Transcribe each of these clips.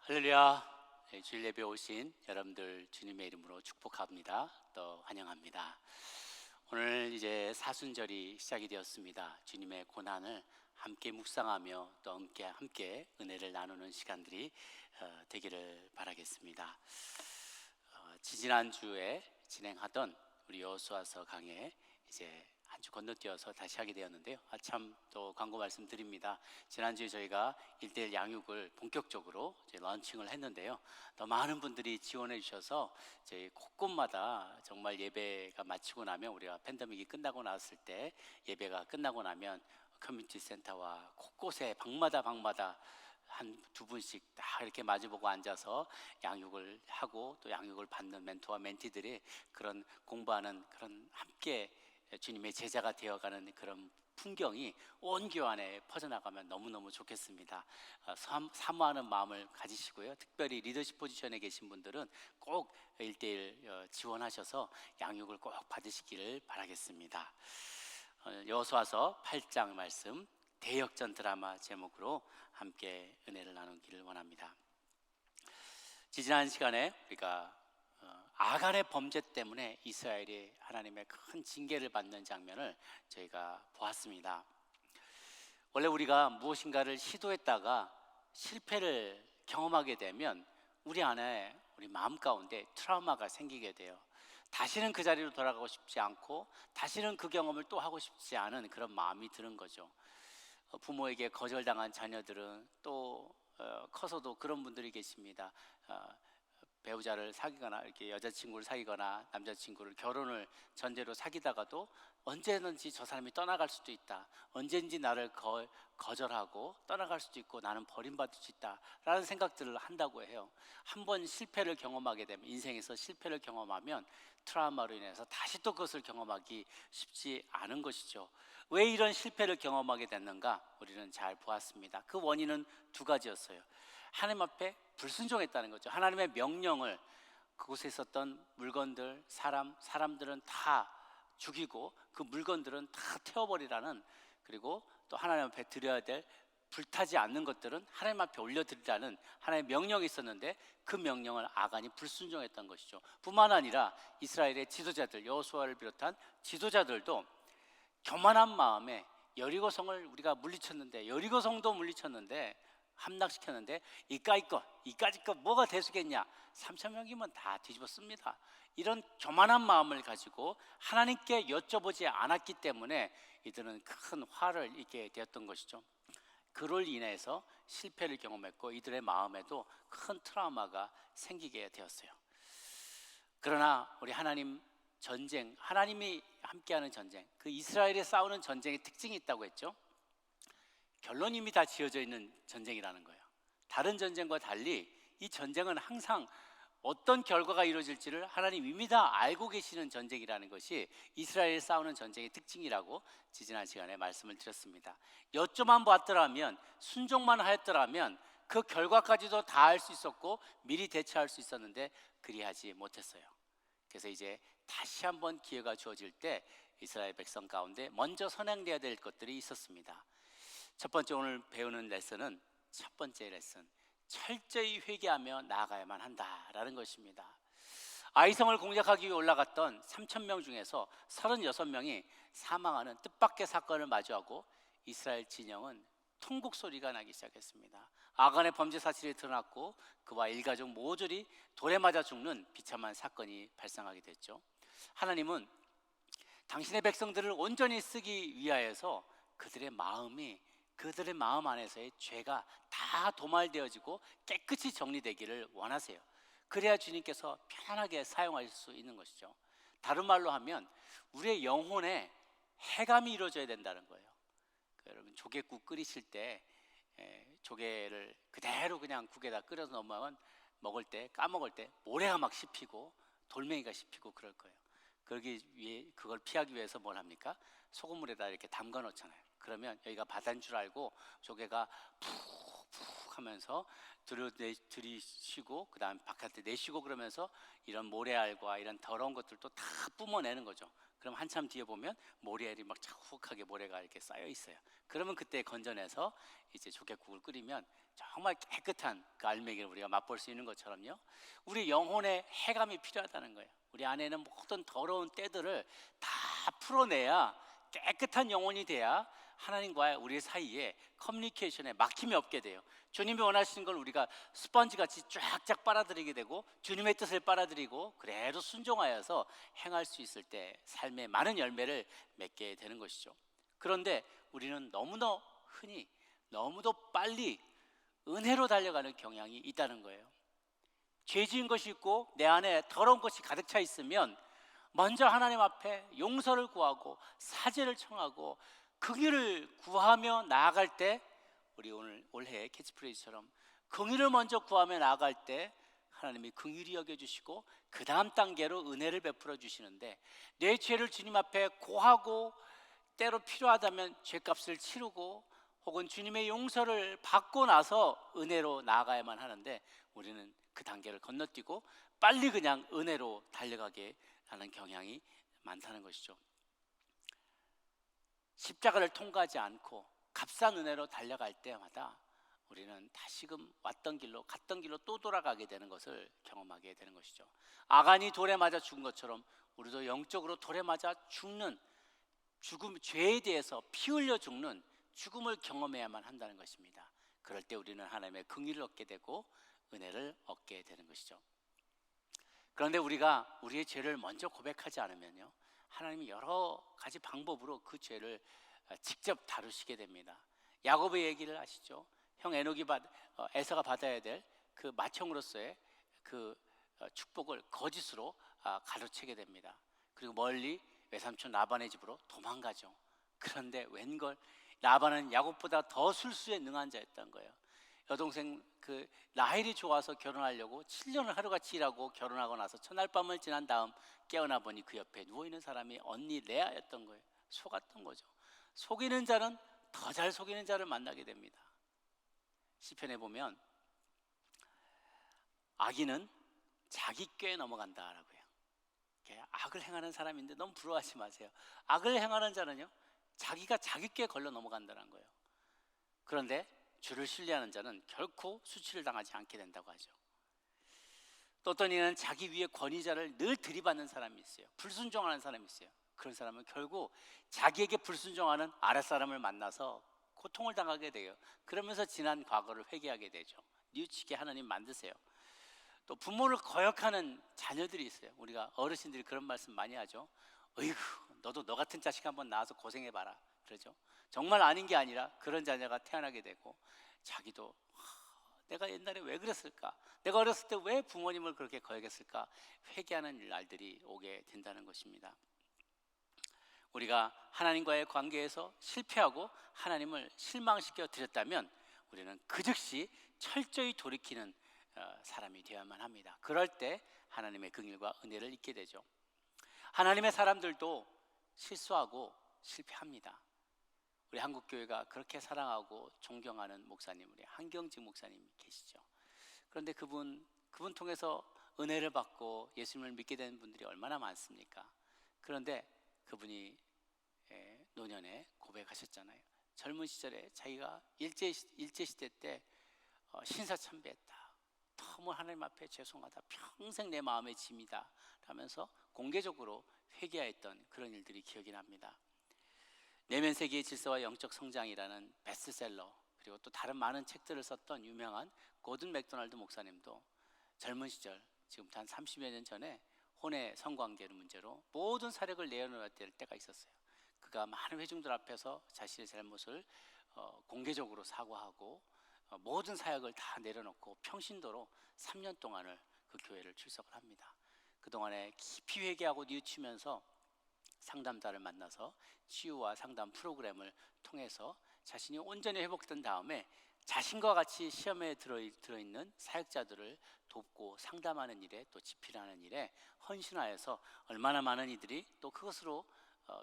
할렐루야. 주일 예배 오신 여러분들 주님의 이름으로 축복합니다. 또 환영합니다. 오늘 이제 사순절이 시작이 되었습니다. 주님의 고난을 함께 묵상하며 또 함께 은혜를 나누는 시간들이 되기를 바라겠습니다. 지지난주에 진행하던 우리 여호수아서 강해 이제 한 주 건너뛰어서 다시 하게 되었는데요. 참 또 광고 말씀드립니다. 지난주에 저희가 1:1 양육을 본격적으로 이제 런칭을 했는데요. 더 많은 분들이 지원해 주셔서 저희 곳곳마다 정말 예배가 마치고 나면, 우리가 팬데믹이 끝나고 나왔을 때 예배가 끝나고 나면 커뮤니티 센터와 곳곳에 방마다 한 두 분씩 다 이렇게 마주보고 앉아서 양육을 하고 또 양육을 받는 멘토와 멘티들이 그런 공부하는, 그런 함께 주님의 제자가 되어가는 그런 풍경이 온 교환에 퍼져나가면 너무너무 좋겠습니다. 사모하는 마음을 가지시고요. 특별히 리더십 포지션에 계신 분들은 꼭 1:1 지원하셔서 양육을 꼭 받으시기를 바라겠습니다. 여호수아서 8장 말씀, 대역전 드라마 제목으로 함께 은혜를 나누기를 원합니다. 지난 시간에 우리가 아간의 범죄 때문에 이스라엘이 하나님의 큰 징계를 받는 장면을 저희가 보았습니다. 원래 우리가 무엇인가를 시도했다가 실패를 경험하게 되면 우리 안에, 우리 마음 가운데 트라우마가 생기게 돼요. 다시는 그 자리로 돌아가고 싶지 않고 다시는 그 경험을 또 하고 싶지 않은 그런 마음이 드는 거죠. 부모에게 거절당한 자녀들은 또 커서도 그런 분들이 계십니다. 배우자를 사귀거나 이렇게 여자친구를 사귀거나 남자친구를 결혼을 전제로 사귀다가도 언제든지 저 사람이 떠나갈 수도 있다, 언제든지 나를 거절하고 떠나갈 수도 있고 나는 버림받을 수 있다 라는 생각들을 한다고 해요. 한번 실패를 경험하게 되면, 인생에서 실패를 경험하면 트라우마로 인해서 다시 또 그것을 경험하기 쉽지 않은 것이죠. 왜 이런 실패를 경험하게 됐는가 우리는 잘 보았습니다. 그 원인은 두 가지였어요. 하나님 앞에 불순종했다는 거죠. 하나님의 명령을, 그곳에 있었던 물건들, 사람들은 다 죽이고 그 물건들은 다 태워버리라는, 그리고 또 하나님 앞에 드려야 될 불타지 않는 것들은 하나님 앞에 올려드리라는 하나님의 명령이 있었는데 그 명령을 아간이 불순종했던 것이죠. 뿐만 아니라 이스라엘의 지도자들, 여호수아를 비롯한 지도자들도 교만한 마음에 여리고성을 우리가 물리쳤는데, 여리고성도 물리쳤는데 함락시켰는데 이까짓 것 뭐가 대수겠냐, 3,000명이면 다 뒤집었습니다. 이런 교만한 마음을 가지고 하나님께 여쭤보지 않았기 때문에 이들은 큰 화를 입게 되었던 것이죠. 그로 인해서 실패를 경험했고 이들의 마음에도 큰 트라우마가 생기게 되었어요. 그러나 우리 하나님 전쟁, 하나님이 함께하는 전쟁, 그 이스라엘이 싸우는 전쟁의 특징이 있다고 했죠. 결론이 이미 다 지어져 있는 전쟁이라는 거예요. 다른 전쟁과 달리 이 전쟁은 항상 어떤 결과가 이루어질지를 하나님 이미 다 알고 계시는 전쟁이라는 것이 이스라엘이 싸우는 전쟁의 특징이라고 지난 시간에 말씀을 드렸습니다. 여쭤만 봤더라면, 순종만 하였더라면 그 결과까지도 다 알 수 있었고 미리 대처할 수 있었는데 그리하지 못했어요. 그래서 이제 다시 한번 기회가 주어질 때 이스라엘 백성 가운데 먼저 선행되어야 될 것들이 있었습니다. 첫 번째 오늘 배우는 레슨은, 첫 번째 레슨, 철저히 회개하며 나아가야만 한다라는 것입니다. 아이성을 공략하기 위해 올라갔던 3,000명 중에서 36명이 사망하는 뜻밖의 사건을 마주하고 이스라엘 진영은 통곡 소리가 나기 시작했습니다. 아간의 범죄 사실이 드러났고 그와 일가족 모조리 돌에 맞아 죽는 비참한 사건이 발생하게 됐죠. 하나님은 당신의 백성들을 온전히 쓰기 위하여서 그들의 마음 안에서의 죄가 다 도말되어지고 깨끗이 정리되기를 원하세요. 그래야 주님께서 편안하게 사용하실 수 있는 것이죠. 다른 말로 하면 우리의 영혼에 해감이 이루어져야 된다는 거예요. 여러분, 조개국 끓이실 때 조개를 그대로 그냥 국에다 끓여서 먹을 때, 까먹을 때 모래가 막 씹히고 돌멩이가 씹히고 그럴 거예요. 그걸 피하기 위해서 뭘 합니까? 소금물에다 이렇게 담가 놓잖아요. 그러면 여기가 바다인 줄 알고 조개가 푹푹 하면서 들이쉬고 그 다음 바깥에 내쉬고 그러면서 이런 모래알과 이런 더러운 것들도 다 뿜어내는 거죠. 그럼 한참 뒤에 보면 모래알이 막 자욱하게 모래가 이렇게 쌓여 있어요. 그러면 그때 건져내서 이제 조개국을 끓이면 정말 깨끗한 그 알맹이를 우리가 맛볼 수 있는 것처럼요, 우리 영혼의 해감이 필요하다는 거예요. 우리 안에는 모든 더러운 때들을 다 풀어내야, 깨끗한 영혼이 돼야 하나님과 우리 사이에 커뮤니케이션에 막힘이 없게 돼요. 주님이 원하시는 걸 우리가 스펀지같이 쫙쫙 빨아들이게 되고, 주님의 뜻을 빨아들이고 그래도 순종하여서 행할 수 있을 때 삶의 많은 열매를 맺게 되는 것이죠. 그런데 우리는 너무나 흔히, 너무도 빨리 은혜로 달려가는 경향이 있다는 거예요. 죄 지은 것이 있고 내 안에 더러운 것이 가득 차 있으면 먼저 하나님 앞에 용서를 구하고 사죄를 청하고 긍휼을 구하며 나아갈 때, 우리 올해 캐치프레이즈처럼 긍휼을 먼저 구하며 나아갈 때 하나님이 긍휼히 여겨주시고 그 다음 단계로 은혜를 베풀어 주시는데, 내 죄를 주님 앞에 고하고 때로 필요하다면 죄값을 치르고 혹은 주님의 용서를 받고 나서 은혜로 나아가야만 하는데, 우리는 그 단계를 건너뛰고 빨리 그냥 은혜로 달려가게 하는 경향이 많다는 것이죠. 십자가를 통과하지 않고 값싼 은혜로 달려갈 때마다 우리는 다시금 왔던 길로, 갔던 길로 또 돌아가게 되는 것을 경험하게 되는 것이죠. 아간이 돌에 맞아 죽은 것처럼 우리도 영적으로 돌에 맞아 죽는 죽음, 죄에 대해서 피 흘려 죽는 죽음을 경험해야만 한다는 것입니다. 그럴 때 우리는 하나님의 긍휼을 얻게 되고 은혜를 얻게 되는 것이죠. 그런데 우리가 우리의 죄를 먼저 고백하지 않으면요, 하나님이 여러 가지 방법으로 그 죄를 직접 다루시게 됩니다. 야곱의 얘기를 아시죠? 형 에서가 받아야 될 그 맏형으로서의 그 축복을 거짓으로 가로채게 됩니다. 그리고 멀리 외삼촌 라반의 집으로 도망가죠. 그런데 웬걸, 라반은 야곱보다 더 술수에 능한 자였던 거예요. 여동생 그 라헬이 좋아서 결혼하려고 7년을 하루같이 일하고 결혼하고 나서 첫날 밤을 지난 다음 깨어나 보니 그 옆에 누워있는 사람이 언니 레아였던 거예요. 속았던 거죠. 속이는 자는 더 잘 속이는 자를 만나게 됩니다. 시편에 보면 악인은 자기 꾀에 넘어간다라고 해요. 악을 행하는 사람인데 너무 부러워하지 마세요. 악을 행하는 자는요, 자기가 자기 꾀에 걸려 넘어간다는 거예요. 그런데 주를 신뢰하는 자는 결코 수치를 당하지 않게 된다고 하죠. 또 어떤 이는 자기 위에 권위자를 늘 들이받는 사람이 있어요. 불순종하는 사람이 있어요. 그런 사람은 결국 자기에게 불순종하는 아랫사람을 만나서 고통을 당하게 돼요. 그러면서 지난 과거를 회개하게 되죠. 뉘우치게 하나님 만드세요. 또 부모를 거역하는 자녀들이 있어요. 우리가 어르신들이 그런 말씀 많이 하죠. 어이구, 너도 너 같은 자식 한번 낳아서 고생해봐라, 그러죠. 정말 아닌 게 아니라 그런 자녀가 태어나게 되고, 자기도 내가 옛날에 왜 그랬을까, 내가 어렸을 때 왜 부모님을 그렇게 거역했을까 회개하는 날들이 오게 된다는 것입니다. 우리가 하나님과의 관계에서 실패하고 하나님을 실망시켜 드렸다면 우리는 그 즉시 철저히 돌이키는 사람이 되어야만 합니다. 그럴 때 하나님의 긍휼과 은혜를 잊게 되죠. 하나님의 사람들도 실수하고 실패합니다. 우리 한국교회가 그렇게 사랑하고 존경하는 목사님, 우리 한경직 목사님 계시죠. 그런데 그분 통해서 은혜를 받고 예수님을 믿게 되는 분들이 얼마나 많습니까? 그런데 그분이 노년에 고백하셨잖아요. 젊은 시절에 자기가 일제시대 때 신사참배했다, 너무 하나님 앞에 죄송하다, 평생 내 마음의 짐이다 라면서 공개적으로 회개했던 그런 일들이 기억이 납니다. 내면 세계의 질서와 영적 성장이라는 베스트셀러, 그리고 또 다른 많은 책들을 썼던 유명한 고든 맥도날드 목사님도 젊은 시절, 지금부터 한 30여 년 전에 혼의 성관계의 문제로 모든 사력을 내어놓을 때가 있었어요. 그가 많은 회중들 앞에서 자신의 잘못을 공개적으로 사과하고 모든 사역을 다 내려놓고 평신도로 3년 동안을 그 교회를 출석을 합니다. 그동안에 깊이 회개하고 뉘우치면서 상담자를 만나서 치유와 상담 프로그램을 통해서 자신이 온전히 회복된 다음에 자신과 같이 시험에 들어있는 사역자들을 돕고 상담하는 일에, 또 집필하는 일에 헌신하여서 얼마나 많은 이들이 또 그것으로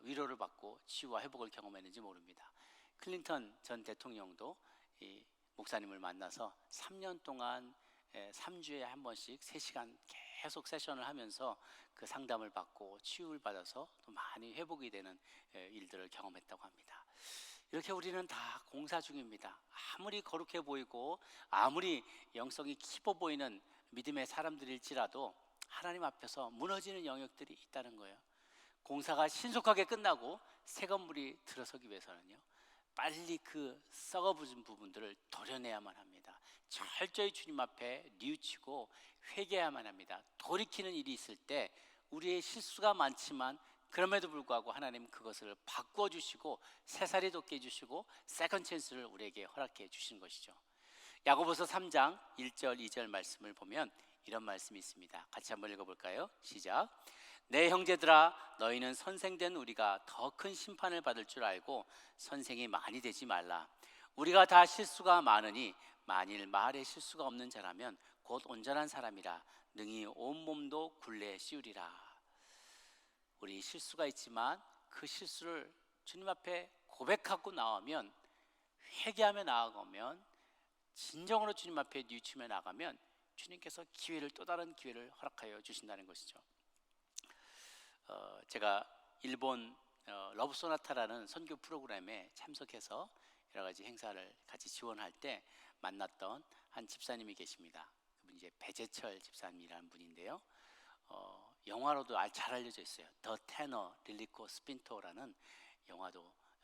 위로를 받고 치유와 회복을 경험했는지 모릅니다. 클린턴 전 대통령도 이 목사님을 만나서 3년 동안 3주에 한 번씩 3시간 계속 세션을 하면서 그 상담을 받고 치유를 받아서 또 많이 회복이 되는 일들을 경험했다고 합니다. 이렇게 우리는 다 공사 중입니다. 아무리 거룩해 보이고 아무리 영성이 깊어 보이는 믿음의 사람들일지라도 하나님 앞에서 무너지는 영역들이 있다는 거예요. 공사가 신속하게 끝나고 새 건물이 들어서기 위해서는요, 빨리 그 썩어부은 부분들을 도려내야만 합니다. 철저히 주님 앞에 뉘우치고 회개해야만 합니다. 돌이키는 일이 있을 때 우리의 실수가 많지만 그럼에도 불구하고 하나님 그것을 바꾸어 주시고 새살이 돋게 해주시고 세컨 찬스를 우리에게 허락해 주신 것이죠. 야고보서 3장 1절 2절 말씀을 보면 이런 말씀이 있습니다. 같이 한번 읽어볼까요? 시작. 내 형제들아, 너희는 선생된 우리가 더 큰 심판을 받을 줄 알고 선생이 많이 되지 말라. 우리가 다 실수가 많으니 만일 말에 실수가 없는 자라면 곧 온전한 사람이라 능히 온몸도 굴레 씌우리라. 우리 실수가 있지만 그 실수를 주님 앞에 고백하고 나오면, 회개하며 나아가면, 진정으로 주님 앞에 뉘우치며 나가면 주님께서 기회를, 또 다른 기회를 허락하여 주신다는 것이죠. 제가 일본 러브 소나타라는 선교 프로그램에 참석해서 여러 가지 행사를 같이 지원할 때 만났던 한 집사님이 계십니다. 그분이 이제 배재철 집사님이라는 분인데요. 영화로도 잘 알려져 있어요. 더 테너 릴리코 스핀토라는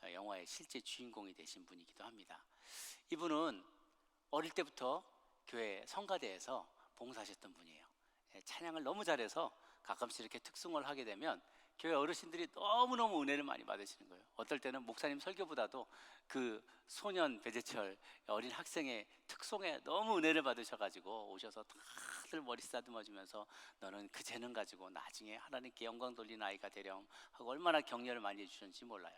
영화의 실제 주인공이 되신 분이기도 합니다. 이분은 어릴 때부터 교회 성가대에서 봉사하셨던 분이에요. 찬양을 너무 잘해서 가끔씩 이렇게 특송을 하게 되면 교회 어르신들이 너무너무 은혜를 많이 받으시는 거예요. 어떨 때는 목사님 설교보다도 그 소년 배재철 어린 학생의 특송에 너무 은혜를 받으셔가지고 오셔서 다들 머리 쓰다듬어 주면서 너는 그 재능 가지고 나중에 하나님께 영광 돌리는 아이가 되렴 하고 얼마나 격려를 많이 해주셨는지 몰라요.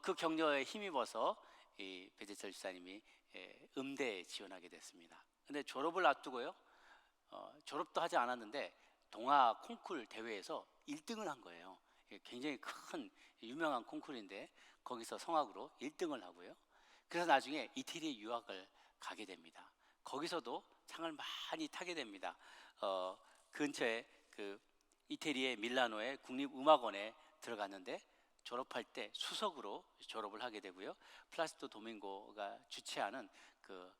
그 격려에 힘입어서 이 배재철 집사님이 음대에 지원하게 됐습니다. 근데 졸업을 앞두고요, 졸업도 하지 않았는데 동아 콩쿨 대회에서 1등을 한 거예요. 굉장히 큰 유명한 콩쿨인데 거기서 성악으로 1등을 하고요. 그래서 나중에 이태리에 유학을 가게 됩니다. 거기서도 상을 많이 타게 됩니다. 근처에 그 이태리의 밀라노의 국립음악원에 들어갔는데 졸업할 때 수석으로 졸업을 하게 되고요. 플라시도 도밍고가 주최하는 그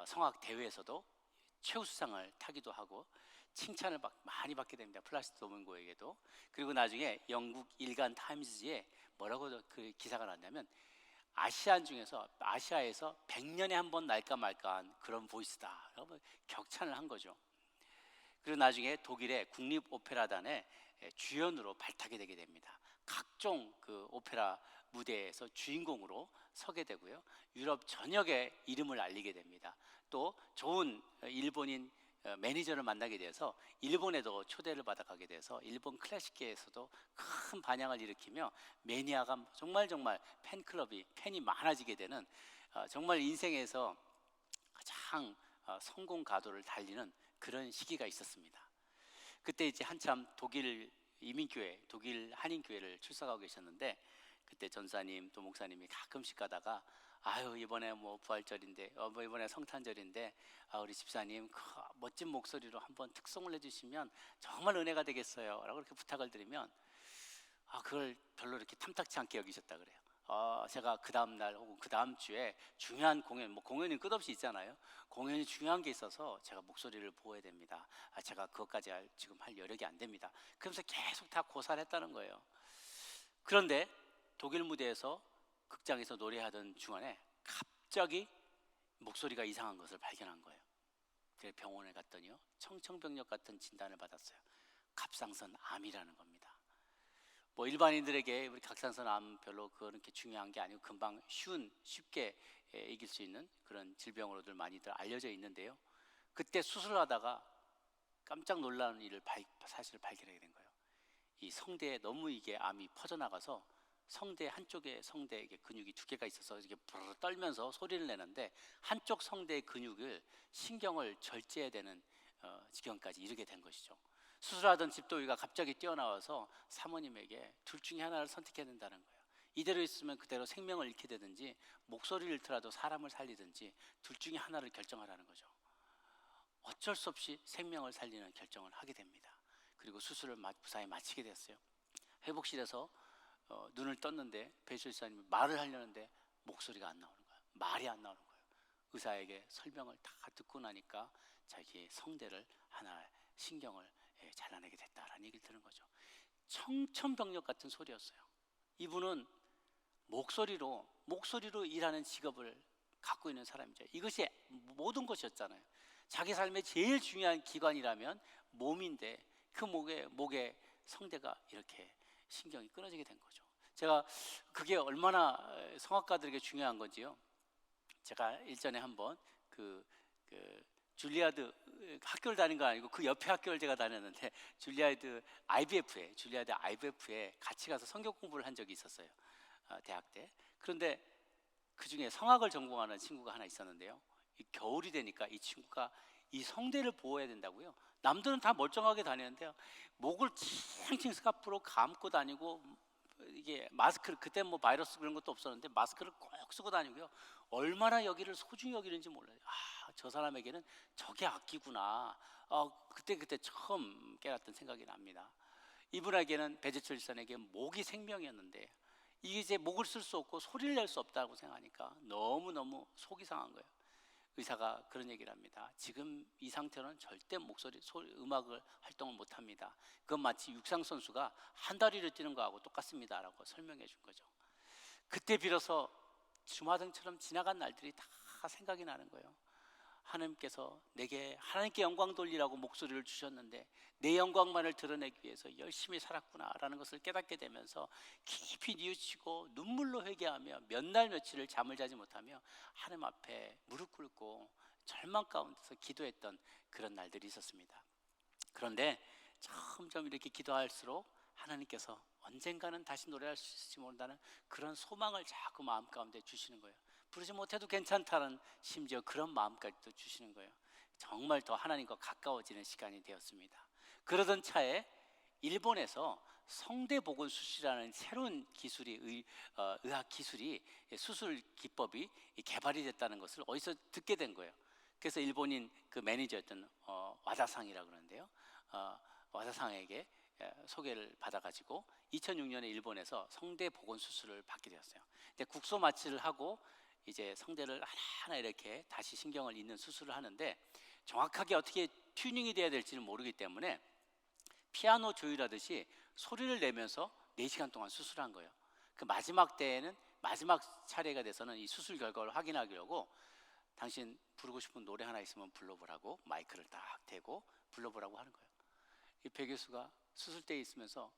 성악 대회에서도 최우수상을 타기도 하고 칭찬을 많이 받게 됩니다. 플라시도 도밍고에게도. 그리고 나중에 영국 일간 타임즈에 뭐라고 그 기사가 났냐면 아시아에서 100년에 한 번 날까 말까한 그런 보이스다 라고 격찬을 한 거죠. 그리고 나중에 독일의 국립 오페라단의 주연으로 발탁이 되게 됩니다. 각종 그 오페라 무대에서 주인공으로 서게 되고요. 유럽 전역에 이름을 알리게 됩니다. 또 좋은 일본인 매니저를 만나게 돼서 일본에도 초대를 받아가게 돼서 일본 클래식계에서도 큰 반향을 일으키며 매니아가 정말 팬이 많아지게 되는 정말 인생에서 가장 성공 가도를 달리는 그런 시기가 있었습니다. 그때 이제 한참 독일 이민교회, 독일 한인교회를 출석하고 계셨는데 그때 전사님 또 목사님이 가끔씩 가다가 아유 이번에 뭐 부활절인데 뭐 이번에 성탄절인데 우리 집사님 그 멋진 목소리로 한번 특송을 해주시면 정말 은혜가 되겠어요 라고 이렇게 부탁을 드리면 그걸 별로 이렇게 탐탁치 않게 여기셨다 그래요. 제가 그 다음 날 혹은 그 다음 주에 중요한 공연, 뭐 공연이 끝없이 있잖아요. 공연이 중요한 게 있어서 제가 목소리를 보호해야 됩니다. 제가 그것까지 지금 할 여력이 안 됩니다. 그러면서 계속 다 고사를 했다는 거예요. 그런데 독일 무대에서 극장에서 노래하던 중간에 갑자기 목소리가 이상한 것을 발견한 거예요. 그래서 병원에 갔더니요, 청청병력 같은 진단을 받았어요. 갑상선 암이라는 겁니다. 뭐 일반인들에게 우리 갑상선 암 별로 그렇게 중요한 게 아니고 금방 쉽게 이길 수 있는 그런 질병으로들 많이들 알려져 있는데요. 그때 수술을 하다가 깜짝 놀라는 사실을 발견하게 된 거예요. 이 성대에 너무 이게 암이 퍼져나가서 성대 한쪽에 성대에 근육이 2개가 있어서 이게 부르르 떨면서 소리를 내는데 한쪽 성대의 근육을 신경을 절제해야 되는 지경까지 이르게 된 것이죠. 수술하던 집도의가 갑자기 뛰어나와서 사모님에게 둘 중에 하나를 선택해야 된다는 거예요. 이대로 있으면 그대로 생명을 잃게 되든지 목소리를 잃더라도 사람을 살리든지 둘 중에 하나를 결정하라는 거죠. 어쩔 수 없이 생명을 살리는 결정을 하게 됩니다. 그리고 수술을 무사히 마치게 됐어요. 회복실에서 눈을 떴는데 배철 의사님이 말을 하려는데 목소리가 안 나오는 거예요. 말이 안 나오는 거예요. 의사에게 설명을 다 듣고 나니까 자기의 성대를 하나 신경을 잘라내게 됐다라는 얘기를 들은 거죠. 청천벽력 같은 소리였어요. 이분은 목소리로 일하는 직업을 갖고 있는 사람이죠. 이것이 모든 것이었잖아요. 자기 삶의 제일 중요한 기관이라면 몸인데 그 목에 성대가 이렇게 신경이 끊어지게 된 거죠. 제가 그게 얼마나 성악가들에게 중요한 건지요. 제가 일전에 한번 그 줄리아드 학교를 다닌 거 아니고 그 옆에 학교를 제가 다녔는데 줄리아드 IVF에 같이 가서 성경 공부를 한 적이 있었어요. 대학 때. 그런데 그 중에 성악을 전공하는 친구가 하나 있었는데요. 이 겨울이 되니까 이 친구가 이 성대를 보호해야 된다고요. 남들은 다 멀쩡하게 다니는데요. 목을 칭칭 스카프로 감고 다니고, 이게 마스크를, 그때 뭐 바이러스 그런 것도 없었는데 마스크를 꼭 쓰고 다니고요. 얼마나 여기를 소중히 여기는지 몰라요. 저 사람에게는 저게 악기구나. 그때 처음 깨닫던 생각이 납니다. 이분에게는 배재철 지사에게 목이 생명이었는데 이게 이제 목을 쓸 수 없고 소리를 낼 수 없다고 생각하니까 너무너무 속이 상한 거예요. 의사가 그런 얘기를 합니다. 지금 이 상태로는 절대 음악을 활동을 못합니다. 그건 마치 육상 선수가 한 다리를 뛰는 거하고 똑같습니다 라고 설명해 준 거죠. 그때 비로소 주마등처럼 지나간 날들이 다 생각이 나는 거예요. 하나님께서 내게 하나님께 영광 돌리라고 목소리를 주셨는데 내 영광만을 드러내기 위해서 열심히 살았구나라는 것을 깨닫게 되면서 깊이 뉘우치고 눈물로 회개하며 몇 날 며칠을 잠을 자지 못하며 하나님 앞에 무릎 꿇고 절망 가운데서 기도했던 그런 날들이 있었습니다. 그런데 점점 이렇게 기도할수록 하나님께서 언젠가는 다시 노래할 수 있을지 모른다는 그런 소망을 자꾸 마음 가운데 주시는 거예요. 부르지 못해도 괜찮다는 심지어 그런 마음까지도 주시는 거예요. 정말 더 하나님과 가까워지는 시간이 되었습니다. 그러던 차에 일본에서 성대복원 수술이라는 새로운 기술이 의학 기술이 수술 기법이 개발이 됐다는 것을 어디서 듣게 된 거예요. 그래서 일본인 그 매니저였던 와다상이라고 그러는데요. 와다상에게 소개를 받아가지고 2006년에 일본에서 성대복원 수술을 받게 되었어요. 근데 국소 마취를 하고 이제 성대를 하나하나 이렇게 다시 신경을 잇는 수술을 하는데 정확하게 어떻게 튜닝이 돼야 될지는 모르기 때문에 피아노 조율하듯이 소리를 내면서 4시간 동안 수술한 거예요. 그 마지막 때에는 마지막 차례가 돼서는 이 수술 결과를 확인하려고 당신 부르고 싶은 노래 하나 있으면 불러보라고 마이크를 딱 대고 불러보라고 하는 거예요. 이 배 교수가 수술대에 있으면서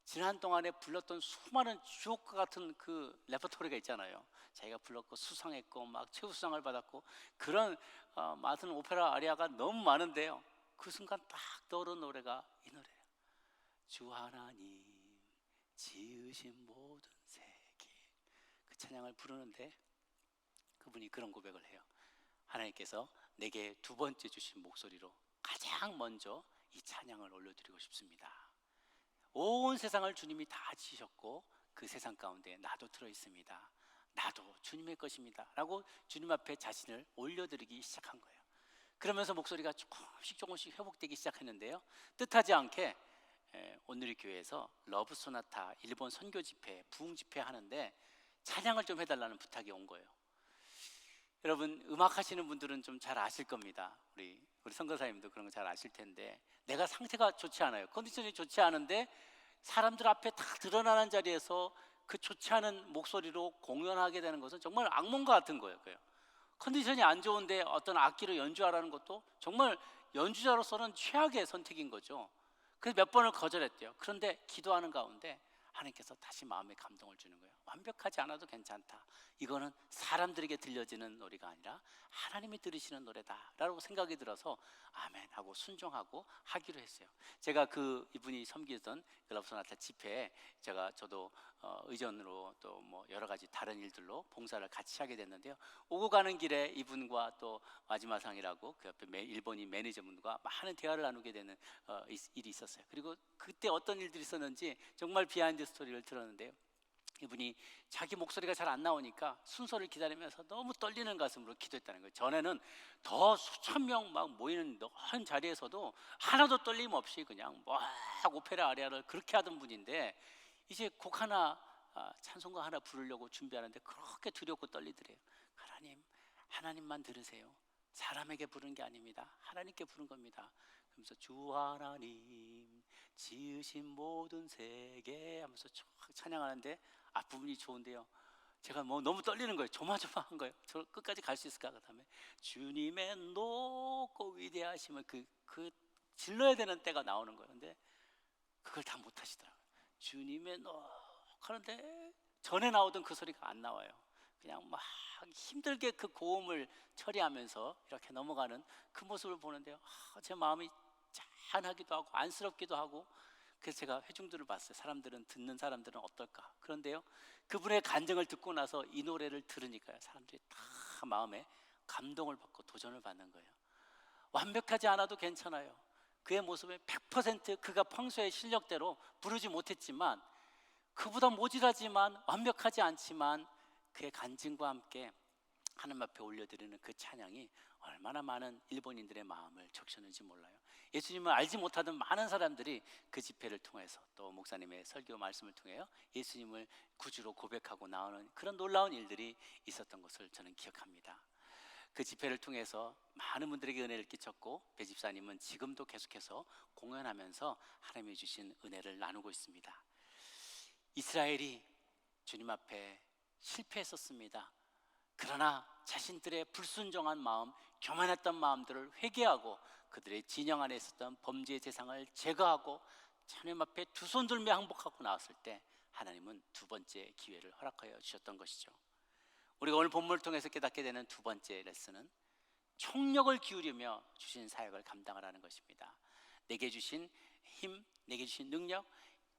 지난 동안에 불렀던 수많은 주옥과 같은 그 레퍼토리가 있잖아요. 자기가 불렀고 수상했고 막 최우수상을 받았고 그런 많은 오페라 아리아가 너무 많은데요. 그 순간 딱 떠오른 노래가 이 노래예요. 주 하나님 지으신 모든 세계. 그 찬양을 부르는데 그분이 그런 고백을 해요. 하나님께서 내게 두 번째 주신 목소리로 가장 먼저 이 찬양을 올려드리고 싶습니다. 온 세상을 주님이 다 지으셨고 그 세상 가운데 나도 들어있습니다. 나도 주님의 것입니다 라고 주님 앞에 자신을 올려드리기 시작한 거예요. 그러면서 목소리가 조금씩 회복되기 시작했는데요, 뜻하지 않게 오늘의 교회에서 러브 소나타 일본 선교 집회, 부흥 집회 하는데 찬양을 좀 해달라는 부탁이 온 거예요. 여러분 음악 하시는 분들은 좀 잘 아실 겁니다. 우리 선교사님도 그런 거 잘 아실 텐데 내가 상태가 좋지 않아요. 컨디션이 좋지 않은데 사람들 앞에 다 드러나는 자리에서 그 좋지 않은 목소리로 공연하게 되는 것은 정말 악몽과 같은 거예요. 컨디션이 안 좋은데 어떤 악기로 연주하라는 것도 정말 연주자로서는 최악의 선택인 거죠. 그래서 몇 번을 거절했대요. 그런데 기도하는 가운데 하나님께서 다시 마음에 감동을 주는 거예요. 완벽하지 않아도 괜찮다. 이거는 사람들에게 들려지는 노래가 아니라 하나님이 들으시는 노래다라고 생각이 들어서 아멘 하고 순종하고 하기로 했어요. 제가 이분이 섬기던 러브소나타 집회에 저도 의전으로 또 뭐 여러 가지 다른 일들로 봉사를 같이 하게 됐는데요. 오고 가는 길에 이분과 또 마지마상이라고 그 옆에 일본인 매니저분과 많은 대화를 나누게 되는 일이 있었어요. 그리고 그때 어떤 일들이 있었는지 정말 비하인드 스토리를 들었는데요. 이분이 자기 목소리가 잘 안 나오니까 순서를 기다리면서 너무 떨리는 가슴으로 기도했다는 거예요. 전에는 더 수천 명 막 모이는 한 자리에서도 하나도 떨림 없이 그냥 막 오페라 아리아를 그렇게 하던 분인데, 이제 곡 하나, 찬송가 하나 부르려고 준비하는데 그렇게 두렵고 떨리더래요. 하나님만 들으세요. 사람에게 부르는 게 아닙니다. 하나님께 부른 겁니다. 그러면서 주 하나님 지으신 모든 세계 하면서 쫙 찬양하는데 앞부분이 좋은데요, 제가 뭐 너무 떨리는 거예요. 조마조마한 거예요. 저 끝까지 갈 수 있을까? 그 다음에 주님의 높고 위대하심을 그 질러야 되는 때가 나오는 거예요. 근데 그걸 다 못 하시더라고요. 주님의 높 하는데 전에 나오던 그 소리가 안 나와요. 그냥 막 힘들게 그 고음을 처리하면서 이렇게 넘어가는 그 모습을 보는데요, 제 마음이 짠하기도 하고 안쓰럽기도 하고. 그래서 제가 회중들을 봤어요. 듣는 사람들은 어떨까? 그런데요, 그분의 간증을 듣고 나서 이 노래를 들으니까요, 사람들이 다 마음에 감동을 받고 도전을 받는 거예요. 완벽하지 않아도 괜찮아요. 그의 모습에 100% 그가 평소의 실력대로 부르지 못했지만, 그보다 모자라지만 완벽하지 않지만 그의 간증과 함께 하나님 앞에 올려드리는 그 찬양이 얼마나 많은 일본인들의 마음을 적셨는지 몰라요. 예수님을 알지 못하던 많은 사람들이 그 집회를 통해서, 또 목사님의 설교 말씀을 통해요, 예수님을 구주로 고백하고 나오는 그런 놀라운 일들이 있었던 것을 저는 기억합니다. 그 집회를 통해서 많은 분들에게 은혜를 끼쳤고, 배 집사님은 지금도 계속해서 공연하면서 하나님이 주신 은혜를 나누고 있습니다. 이스라엘이 주님 앞에 실패했었습니다. 그러나 자신들의 불순종한 마음, 교만했던 마음들을 회개하고 그들의 진영 안에 있었던 범죄의 재상을 제거하고 하나님 앞에 두 손 들며 항복하고 나왔을 때 하나님은 두 번째 기회를 허락하여 주셨던 것이죠. 우리가 오늘 본문을 통해서 깨닫게 되는 두 번째 레슨은 총력을 기울이며 주신 사역을 감당하라는 것입니다. 내게 주신 힘, 내게 주신 능력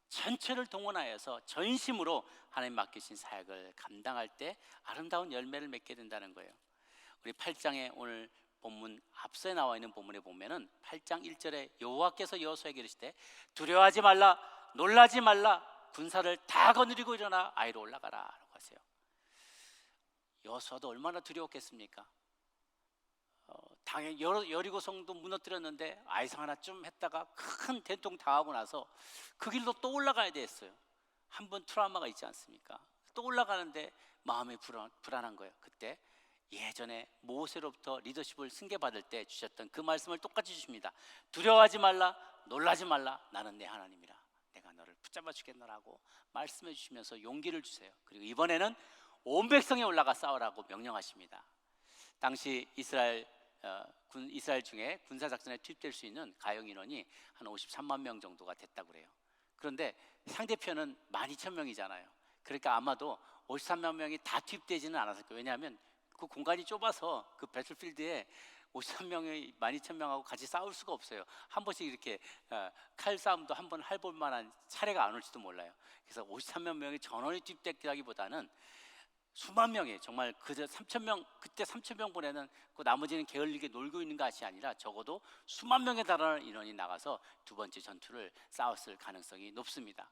전체를 동원하여서 전심으로 하나님 맡기신 사역을 감당할 때 아름다운 열매를 맺게 된다는 거예요. 우리 8장에 오늘 본문 앞서에 나와 있는 본문에 보면은 8장 1절에 여호와께서 여호수아에게 이르시되 두려워하지 말라, 놀라지 말라, 군사를 다 거느리고 일어나 아이로 올라가라 라고 하세요. 여호수아도 얼마나 두려웠겠습니까? 당연히 여리고 성도 무너뜨렸는데 아이성 하나 좀 했다가 큰 대통 당하고 나서 그 길로 또 올라가야 됐어요. 한 번 트라우마가 있지 않습니까? 또 올라가는데 마음이 불안한 거예요. 그때 예전에 모세로부터 리더십을 승계받을 때 주셨던 그 말씀을 똑같이 주십니다. 두려워하지 말라, 놀라지 말라, 나는 내 하나님이라, 내가 너를 붙잡아 주겠노라고 말씀해 주시면서 용기를 주세요. 그리고 이번에는 온 백성이 올라가 싸우라고 명령하십니다. 당시 이스라엘 중에 군사작전에 투입될 수 있는 가용 인원이 한 53만 명 정도가 됐다고 그래요. 그런데 상대편은 12,000명이잖아요. 그러니까 아마도 53만 명이 다 투입되지는 않았을 거예요. 왜냐하면 그 공간이 좁아서 그 배틀필드에 53명이 12,000명하고 같이 싸울 수가 없어요. 한 번씩 이렇게 칼 싸움도 한 번 해볼 만한 차례가 안 올지도 몰라요. 그래서 53만 명이 전원이 투입됐다기보다는 수만 명이, 정말 그때 3,000명 보내는 그 나머지는 게을리게 놀고 있는 것이 아니라 적어도 수만 명에 달하는 인원이 나가서 두 번째 전투를 싸웠을 가능성이 높습니다.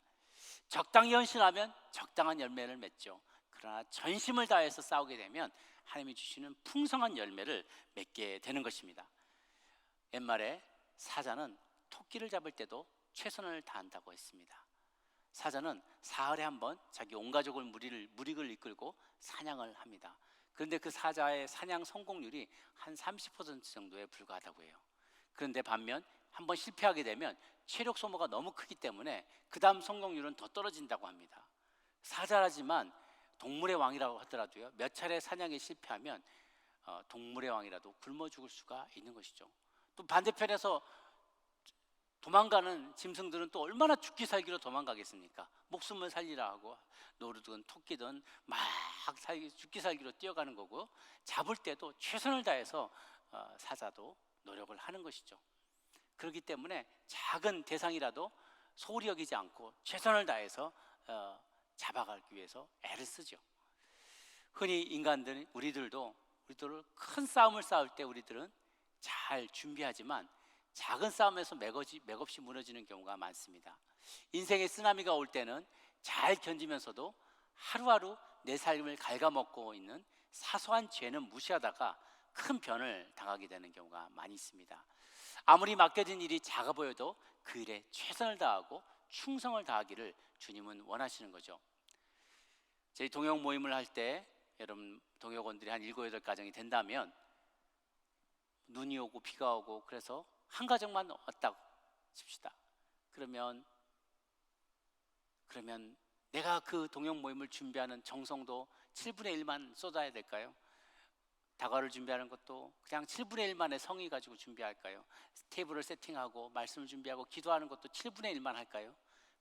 적당히 헌신하면 적당한 열매를 맺죠. 그러나 전심을 다해서 싸우게 되면 하나님이 주시는 풍성한 열매를 맺게 되는 것입니다. 옛말에 사자는 토끼를 잡을 때도 최선을 다한다고 했습니다. 사자는 사흘에 한 번 자기 온 가족을 무리를 이끌고 사냥을 합니다. 그런데 그 사자의 사냥 성공률이 한 30% 정도에 불과하다고 해요. 그런데 반면 한 번 실패하게 되면 체력 소모가 너무 크기 때문에 그 다음 성공률은 더 떨어진다고 합니다. 사자라지만 동물의 왕이라고 하더라도요, 몇 차례 사냥에 실패하면 동물의 왕이라도 굶어 죽을 수가 있는 것이죠. 또 반대편에서 도망가는 짐승들은 또 얼마나 죽기 살기로 도망가겠습니까? 목숨을 살리라 하고 노루든 토끼든 막 죽기 살기로 뛰어가는 거고, 잡을 때도 최선을 다해서 사자도 노력을 하는 것이죠. 그렇기 때문에 작은 대상이라도 소홀히 여기지 않고 최선을 다해서 잡아가기 위해서 애를 쓰죠. 흔히 인간들, 우리들도 큰 싸움을 싸울 때 우리들은 잘 준비하지만 작은 싸움에서 맥없이 무너지는 경우가 많습니다. 인생의 쓰나미가 올 때는 잘 견디면서도 하루하루 내 삶을 갉아먹고 있는 사소한 죄는 무시하다가 큰 변을 당하게 되는 경우가 많이 있습니다. 아무리 맡겨진 일이 작아 보여도 그 일에 최선을 다하고 충성을 다하기를 주님은 원하시는 거죠. 저희 동역 모임을 할 때 여러분 동역원들이 한 7, 8가정이 된다면 눈이 오고 비가 오고 그래서 한 가정만 왔다고 칩시다. 그러면 내가 그 동역 모임을 준비하는 정성도 7분의 1만 쏟아야 될까요? 다과를 준비하는 것도 그냥 7분의 1만의 성의 가지고 준비할까요? 테이블을 세팅하고 말씀을 준비하고 기도하는 것도 7분의 1만 할까요?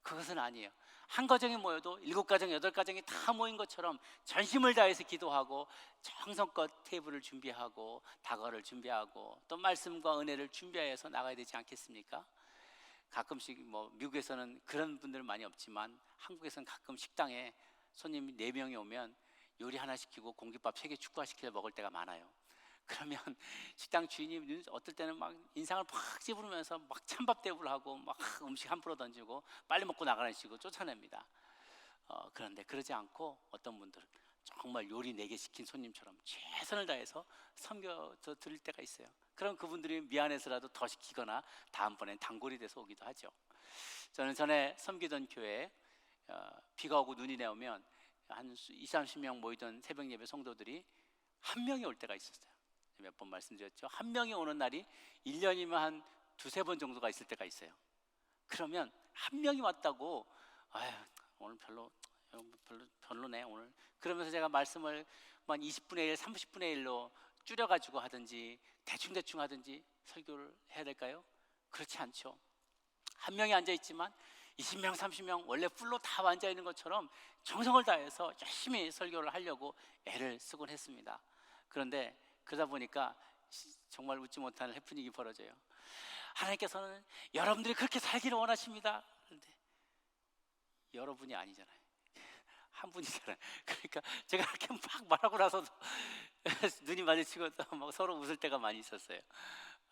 그것은 아니에요. 한 가정이 모여도 7가정, 8가정이 다 모인 것처럼 전심을 다해서 기도하고 정성껏 테이블을 준비하고 다과를 준비하고 또 말씀과 은혜를 준비해서 나가야 되지 않겠습니까? 가끔씩 미국에서는 그런 분들은 많이 없지만 한국에서는 가끔 식당에 손님이 4명이 오면 요리 하나 시키고 공깃밥 3개 추가시켜 먹을 때가 많아요. 그러면 식당 주인이 어떨 때는 막 인상을 팍 찌푸리면서 막 찬밥 대우를 하고 막 음식 함부로 던지고 빨리 먹고 나가는 식으로 쫓아냅니다. 그런데 그러지 않고 어떤 분들은 정말 요리 4개 시킨 손님처럼 최선을 다해서 섬겨 드릴 때가 있어요. 그럼 그분들이 미안해서라도 더 시키거나 다음번엔 단골이 돼서 오기도 하죠. 저는 전에 섬기던 교회에 비가 오고 눈이 내오면 한 20, 30명 모이던 새벽 예배 성도들이 한 명이 올 때가 있었어요. 몇 번 말씀드렸죠. 한 명이 오는 날이 1년이면 한 2, 3번 정도가 있을 때가 있어요. 그러면 한 명이 왔다고 아유 오늘 별로네 오늘. 그러면서 제가 말씀을 한 20분의 1, 30분의 1로 줄여가지고 하든지 대충 하든지 설교를 해야 될까요? 그렇지 않죠. 한 명이 앉아있지만 20명, 30명 원래 풀로 다 앉아있는 것처럼 정성을 다해서 열심히 설교를 하려고 애를 쓰곤 했습니다. 그런데 그러다 보니까 정말 웃지 못하는 해프닝이 벌어져요. 하나님께서는 여러분들이 그렇게 살기를 원하십니다. 그런데 여러분이 아니잖아요. 한 분이잖아요. 그러니까 제가 그렇게 막 말하고 나서도 눈이 마주치고 막 서로 웃을 때가 많이 있었어요.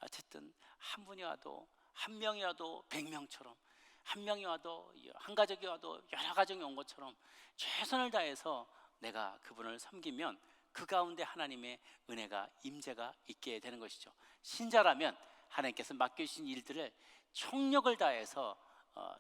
어쨌든 한 분이 와도 한 명이 와도 100명처럼 한 명이 와도 한 가족이 와도 여러 가정이 온 것처럼 최선을 다해서 내가 그분을 섬기면 그 가운데 하나님의 은혜가 임재가 있게 되는 것이죠. 신자라면 하나님께서 맡겨주신 일들을 총력을 다해서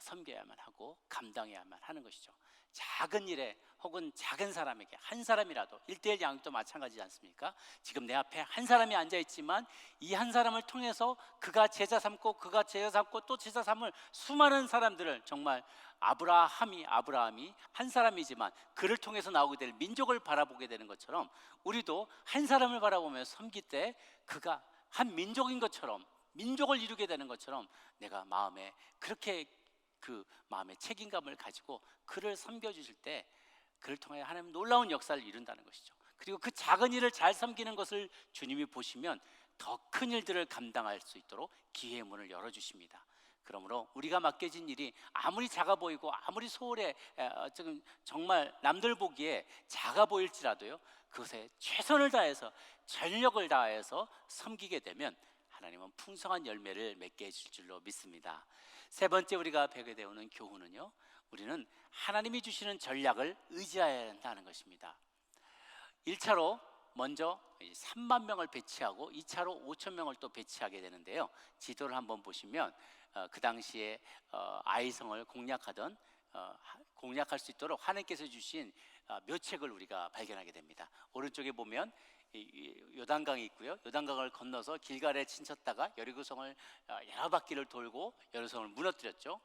섬겨야만 하고 감당해야만 하는 것이죠. 작은 일에 혹은 작은 사람에게 한 사람이라도 1:1 양육도 마찬가지지 않습니까? 지금 내 앞에 한 사람이 앉아있지만 이 한 사람을 통해서 그가 제자 삼고 그가 제자 삼고 또 제자 삼을 수많은 사람들을 정말 아브라함이 한 사람이지만 그를 통해서 나오게 될 민족을 바라보게 되는 것처럼 우리도 한 사람을 바라보며 섬길 때 그가 한 민족인 것처럼 민족을 이루게 되는 것처럼 내가 마음에 그렇게 그 마음의 책임감을 가지고 그를 섬겨주실 때 그를 통해 하나님 놀라운 역사를 이룬다는 것이죠. 그리고 그 작은 일을 잘 섬기는 것을 주님이 보시면 더 큰 일들을 감당할 수 있도록 기회의 문을 열어주십니다. 그러므로 우리가 맡겨진 일이 아무리 작아 보이고 아무리 소홀해 정말 남들 보기에 작아 보일지라도요 그것에 최선을 다해서 전력을 다해서 섬기게 되면 하나님은 풍성한 열매를 맺게 해줄 줄로 믿습니다. 세 번째 우리가 배우게 되는 교훈은요, 우리는 하나님이 주시는 전략을 의지해야 한다는 것입니다. 1차로 먼저 3만 명을 배치하고 2차로 5천 명을 또 배치하게 되는데요. 지도를 한번 보시면 그 당시에 아이성을 공략할 수 있도록 하나님께서 주신 묘책을 우리가 발견하게 됩니다. 오른쪽에 보면 요단강이 있고요. 요단강을 건너서 길갈에 친쳤다가 여리고성을 여러 바퀴를 돌고 여리고성을 무너뜨렸죠.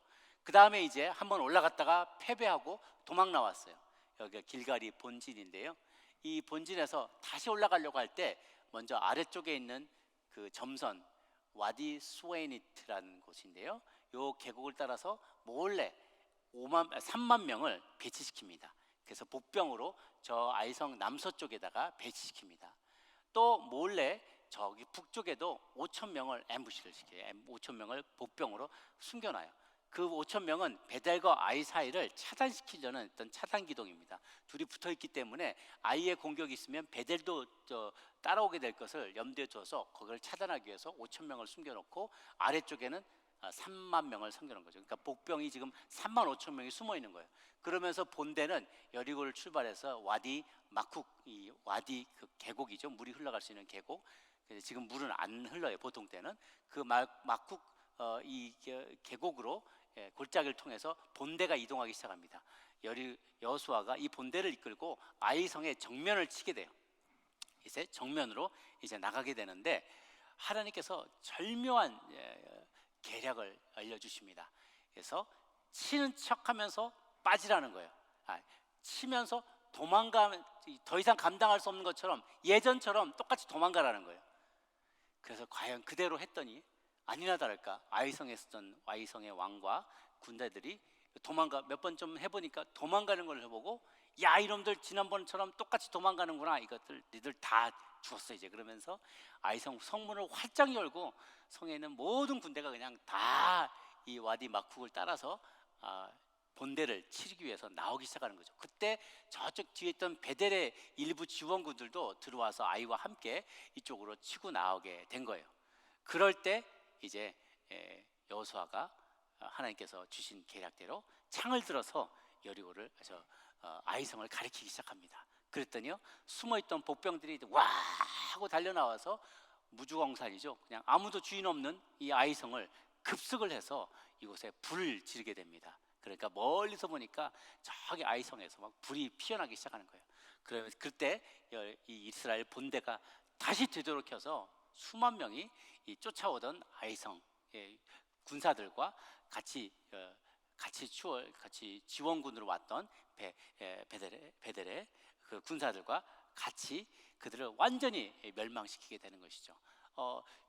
그 다음에 이제 한번 올라갔다가 패배하고 도망 나왔어요. 여기가 길갈이 본진인데요. 이 본진에서 다시 올라가려고 할 때 먼저 아래쪽에 있는 그 점선 와디 스웨이니트라는 곳인데요. 요 계곡을 따라서 몰래 3만 명을 배치시킵니다. 그래서 복병으로 저 아이성 남서쪽에다가 배치시킵니다. 또 몰래 저기 북쪽에도 5천 명을 앰부시를 시켜요. 5천 명을 복병으로 숨겨놔요. 그 5천 명은 베델과 아이 사이를 차단시키려는 어떤 차단 기동입니다. 둘이 붙어 있기 때문에 아이의 공격이 있으면 베델도 따라오게 될 것을 염두에 둬서 그걸 차단하기 위해서 5천 명을 숨겨놓고 아래쪽에는 3만 명을 섬겨놓은 거죠. 그러니까 복병이 지금 3만 5천 명이 숨어 있는 거예요. 그러면서 본대는 여리고를 출발해서 와디 마쿡, 이 와디 그 계곡이죠. 물이 흘러갈 수 있는 계곡. 지금 물은 안 흘러요. 보통 때는 그 마쿡 이 계곡으로 골짜기를 통해서 본대가 이동하기 시작합니다. 여호수아가 이 본대를 이끌고 아이성의 정면을 치게 돼요. 이제 정면으로 이제 나가게 되는데 하나님께서 절묘한 계략을 알려주십니다. 그래서 치는 척하면서 빠지라는 거예요. 치면서 도망가면 더 이상 감당할 수 없는 것처럼 예전처럼 똑같이 도망가라는 거예요. 그래서 과연 그대로 했더니 아니나 다를까 아이성에 있었던 아이성의 왕과 군대들이 몇 번 좀 해보니까 도망가는 걸 해보고, 야 이놈들 지난번처럼 똑같이 도망가는구나, 이것들 니들 다 죽었어 이제. 그러면서 아이성 성문을 활짝 열고 성에 있는 모든 군대가 그냥 다 이 와디 마쿡을 따라서 본대를 치르기 위해서 나오기 시작하는 거죠. 그때 저쪽 뒤에 있던 베델의 일부 지원군들도 들어와서 아이와 함께 이쪽으로 치고 나오게 된 거예요. 그럴 때 이제 여호수아가 하나님께서 주신 계략대로 창을 들어서 여리고를 아이성을 가리키기 시작합니다. 그랬더니요, 숨어있던 복병들이 와 하고 달려나와서 무주공산이죠. 그냥 아무도 주인 없는 이 아이성을 급습을 해서 이곳에 불을 지르게 됩니다. 그러니까 멀리서 보니까 저기 아이성에서 막 불이 피어나기 시작하는 거예요. 그러면서 그때 이 이스라엘 본대가 다시 되돌아켜서 수만 명이 이 쫓아오던 아이성 군사들과 같이 지원군으로 왔던 베델의 그 군사들과 같이 그들을 완전히 멸망시키게 되는 것이죠.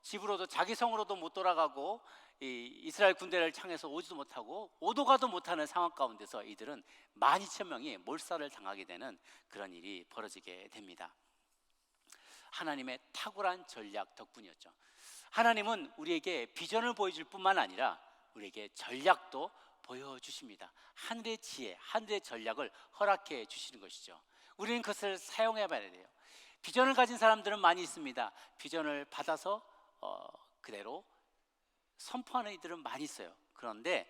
집으로도 자기 성으로도 못 돌아가고 이스라엘 군대를 향해서 오지도 못하고 오도 가도 못하는 상황 가운데서 이들은 12,000명이 몰살을 당하게 되는 그런 일이 벌어지게 됩니다. 하나님의 탁월한 전략 덕분이었죠. 하나님은 우리에게 비전을 보여줄 뿐만 아니라 우리에게 전략도 보여주십니다. 하늘의 지혜, 하늘의 전략을 허락해 주시는 것이죠. 우리는 그것을 사용해 봐야 돼요. 비전을 가진 사람들은 많이 있습니다. 비전을 받아서 그대로 선포하는 이들은 많이 있어요. 그런데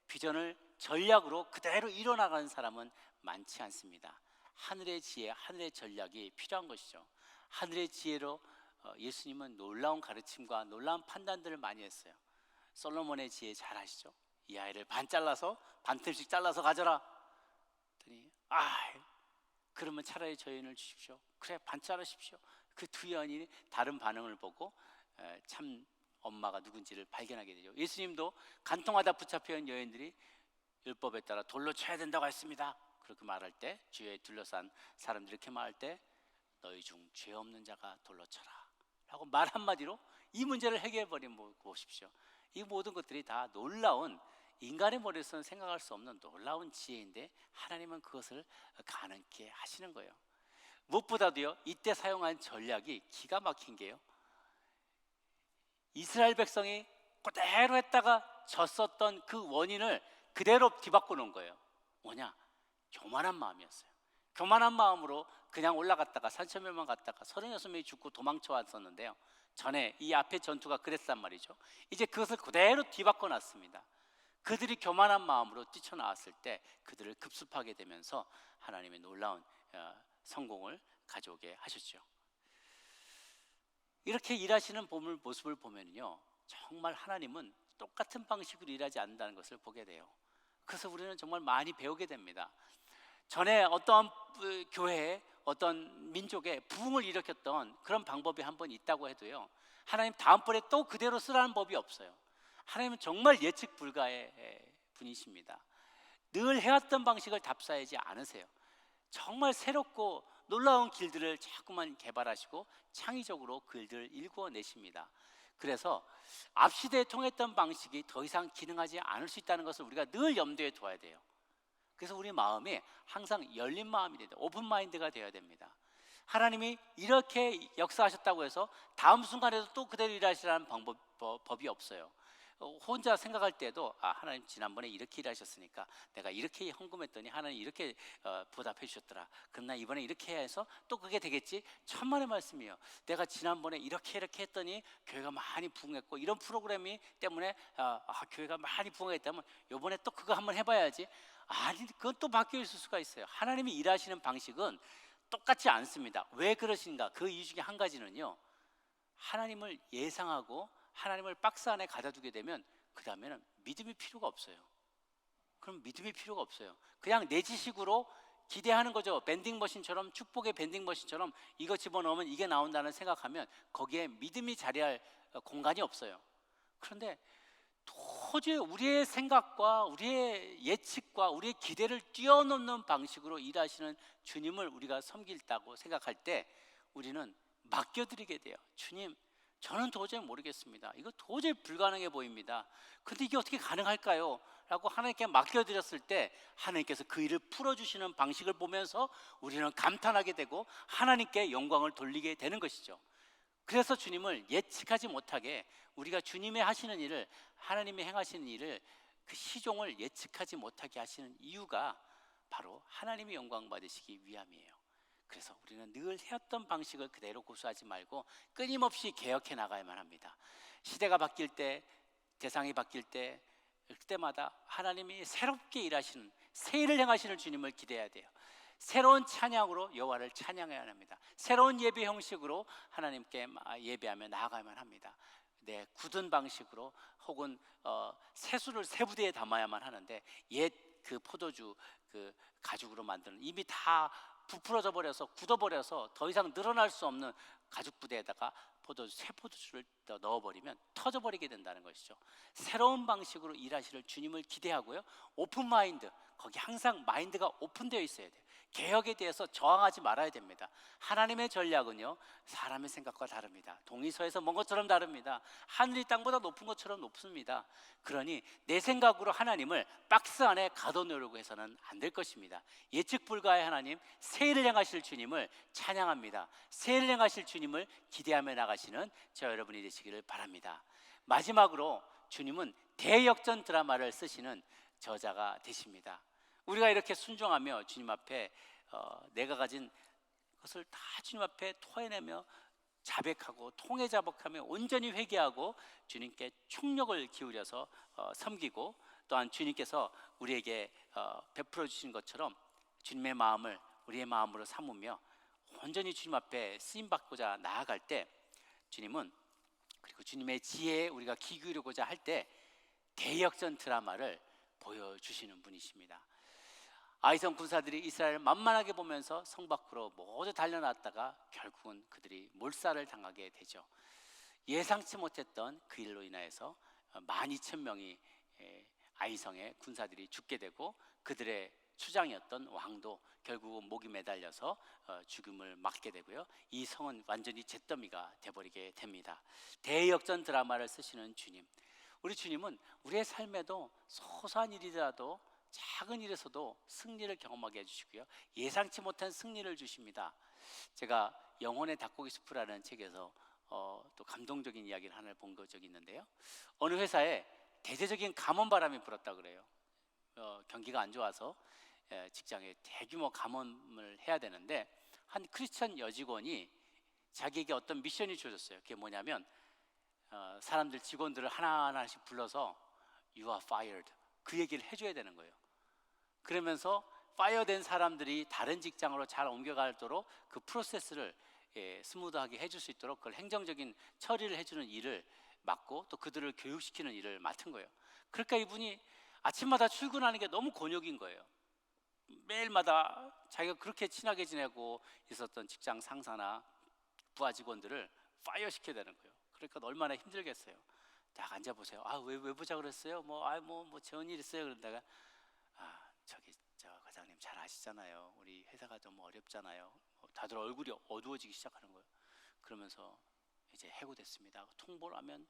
비전을 전략으로 그대로 이뤄나가는 사람은 많지 않습니다. 하늘의 지혜, 하늘의 전략이 필요한 것이죠. 하늘의 지혜로 예수님은 놀라운 가르침과 놀라운 판단들을 많이 했어요. 솔로몬의 지혜 잘 아시죠? 이 아이를 반틈씩 잘라서 가져라. 그랬더니 그러면 차라리 저 여인을 주십시오. 그래, 반 자르십시오. 그 두 여인이 다른 반응을 보고 참 엄마가 누군지를 발견하게 되죠. 예수님도 간통하다 붙잡혀 있는 여인들이 율법에 따라 돌로 쳐야 된다고 했습니다. 그렇게 말할 때, 주위에 둘러싼 사람들이 이렇게 말할 때, 너희 중 죄 없는 자가 돌로 쳐라 라고 말 한마디로 이 문제를 해결해 버린 보십시오. 이 모든 것들이 다 놀라운, 인간의 머리에서는 생각할 수 없는 놀라운 지혜인데 하나님은 그것을 가능케 하시는 거예요. 무엇보다도요, 이때 사용한 전략이 기가 막힌 게요, 이스라엘 백성이 그대로 했다가 졌었던 그 원인을 그대로 뒤바꿔 놓은 거예요. 뭐냐? 교만한 마음이었어요. 교만한 마음으로 그냥 올라갔다가 산천멸만 갔다가 36명이 죽고 도망쳐 왔었는데요, 전에 이 앞에 전투가 그랬단 말이죠. 이제 그것을 그대로 뒤바꿔 놨습니다. 그들이 교만한 마음으로 뛰쳐나왔을 때 그들을 급습하게 되면서 하나님의 놀라운 성공을 가져오게 하셨죠. 이렇게 일하시는 모습을 보면요, 정말 하나님은 똑같은 방식으로 일하지 않는다는 것을 보게 돼요. 그래서 우리는 정말 많이 배우게 됩니다. 전에 어떤 교회에 어떤 민족에 부흥을 일으켰던 그런 방법이 한 번 있다고 해도요, 하나님 다음번에 또 그대로 쓰라는 법이 없어요. 하나님은 정말 예측 불가의 분이십니다. 늘 해왔던 방식을 답사하지 않으세요. 정말 새롭고 놀라운 길들을 자꾸만 개발하시고 창의적으로 글들을 일궈내십니다. 그래서 앞시대에 통했던 방식이 더 이상 기능하지 않을 수 있다는 것을 우리가 늘 염두에 둬야 돼요. 그래서 우리 마음이 항상 열린 마음이 돼야 돼요. 오픈 마인드가 되어야 됩니다. 하나님이 이렇게 역사하셨다고 해서 다음 순간에도 또 그대로 일하시라는 법이 없어요. 혼자 생각할 때도 하나님 지난번에 이렇게 일하셨으니까 내가 이렇게 헌금했더니 하나님 이렇게 보답해 주셨더라. 그럼 나 이번에 이렇게 해야 해서 또 그게 되겠지. 천만의 말씀이에요. 내가 지난번에 이렇게 했더니 교회가 많이 부흥했고 이런 프로그램이 때문에 교회가 많이 부흥했다면 이번에 또 그거 한번 해봐야지. 아니, 그건 또 바뀌어 있을 수가 있어요. 하나님이 일하시는 방식은 똑같지 않습니다. 왜 그러신가? 그 이유 중에 한 가지는요, 하나님을 예상하고 하나님을 박스 안에 가둬두게 되면 그 다음에는 믿음이 필요가 없어요. 그럼 믿음이 필요가 없어요. 그냥 내 지식으로 기대하는 거죠. 밴딩머신처럼, 축복의 밴딩머신처럼 이거 집어넣으면 이게 나온다는 생각하면 거기에 믿음이 자리할 공간이 없어요. 그런데 도저히 우리의 생각과 우리의 예측과 우리의 기대를 뛰어넘는 방식으로 일하시는 주님을 우리가 섬길다고 생각할 때 우리는 맡겨드리게 돼요. 주님, 저는 도저히 모르겠습니다. 이거 도저히 불가능해 보입니다. 근데 이게 어떻게 가능할까요? 라고 하나님께 맡겨드렸을 때 하나님께서 그 일을 풀어주시는 방식을 보면서 우리는 감탄하게 되고 하나님께 영광을 돌리게 되는 것이죠. 그래서 주님을 예측하지 못하게, 우리가 주님의 하시는 일을, 하나님이 행하시는 일을, 그 시종을 예측하지 못하게 하시는 이유가 바로 하나님이 영광 받으시기 위함이에요. 그래서 우리는 늘 해왔던 방식을 그대로 고수하지 말고 끊임없이 개혁해 나가야만 합니다. 시대가 바뀔 때, 대상이 바뀔 때, 그때마다 하나님이 새롭게 일하시는, 새 일을 행하시는 주님을 기대해야 돼요. 새로운 찬양으로 여호와를 찬양해야 합니다. 새로운 예배 형식으로 하나님께 예배하며 나아가야만 합니다. 굳은 방식으로 혹은 세수를 새 부대에 담아야만 하는데, 옛 그 포도주 그 가죽으로 만드는, 이미 다 부풀어져 버려서 굳어버려서 더 이상 늘어날 수 없는 가죽 부대에다가 새 포도주를 넣어버리면 터져버리게 된다는 것이죠. 새로운 방식으로 일하시는 주님을 기대하고요, 오픈 마인드, 거기 항상 마인드가 오픈되어 있어야 돼요. 개혁에 대해서 저항하지 말아야 됩니다. 하나님의 전략은요, 사람의 생각과 다릅니다. 동이서에서 먼 것처럼 다릅니다. 하늘이 땅보다 높은 것처럼 높습니다. 그러니 내 생각으로 하나님을 박스 안에 가둬놓으려고 해서는 안 될 것입니다. 예측 불가의 하나님, 새 일을 행하실 주님을 찬양합니다. 새 일을 행하실 주님을 기대하며 나가시는 저 여러분이 되시기를 바랍니다. 마지막으로 주님은 대역전 드라마를 쓰시는 저자가 되십니다. 우리가 이렇게 순종하며 주님 앞에 내가 가진 것을 다 주님 앞에 토해내며 자백하고 통회자복하며 온전히 회개하고 주님께 총력을 기울여서 섬기고, 또한 주님께서 우리에게 베풀어 주신 것처럼 주님의 마음을 우리의 마음으로 삼으며 온전히 주님 앞에 쓰임받고자 나아갈 때, 주님은, 그리고 주님의 지혜에 우리가 귀 기울이고자 할 때 대역전 드라마를 보여주시는 분이십니다. 아이성 군사들이 이스라엘을 만만하게 보면서 성 밖으로 모두 달려났다가 결국은 그들이 몰살을 당하게 되죠. 예상치 못했던 그 일로 인하여서 12,000명이 아이성의 군사들이 죽게 되고, 그들의 수장이었던 왕도 결국은 목이 매달려서 죽음을 맞게 되고요, 이 성은 완전히 잿더미가 돼버리게 됩니다. 대역전 드라마를 쓰시는 주님, 우리 주님은 우리의 삶에도 소소한 일이라도, 작은 일에서도 승리를 경험하게 해주시고요, 예상치 못한 승리를 주십니다. 제가 영혼의 닭고기 수프라는 책에서 또 감동적인 이야기를 하나를 본 적이 있는데요, 어느 회사에 대대적인 감원바람이 불었다 그래요. 경기가 안 좋아서 직장에 대규모 감원을 해야 되는데, 한 크리스천 여직원이 자기에게 어떤 미션이 주어졌어요. 그게 뭐냐면 사람들, 직원들을 하나하나씩 불러서 You are fired, 그 얘기를 해줘야 되는 거예요. 그러면서 파이어된 사람들이 다른 직장으로 잘 옮겨가도록 그 프로세스를 스무드하게 해줄 수 있도록 그걸 행정적인 처리를 해주는 일을 맡고, 또 그들을 교육시키는 일을 맡은 거예요. 그러니까 이분이 아침마다 출근하는 게 너무 곤욕인 거예요. 매일마다 자기가 그렇게 친하게 지내고 있었던 직장 상사나 부하 직원들을 파이어 시켜야 되는 거예요. 그러니까 얼마나 힘들겠어요. 딱 앉아보세요. 왜 보자 그랬어요? 뭐 좋은 일 있어요? 그런다가 저 과장님 잘 아시잖아요. 우리 회사가 너무 어렵잖아요. 다들 얼굴이 어두워지기 시작하는 거예요. 그러면서 이제 해고됐습니다. 통보를 하면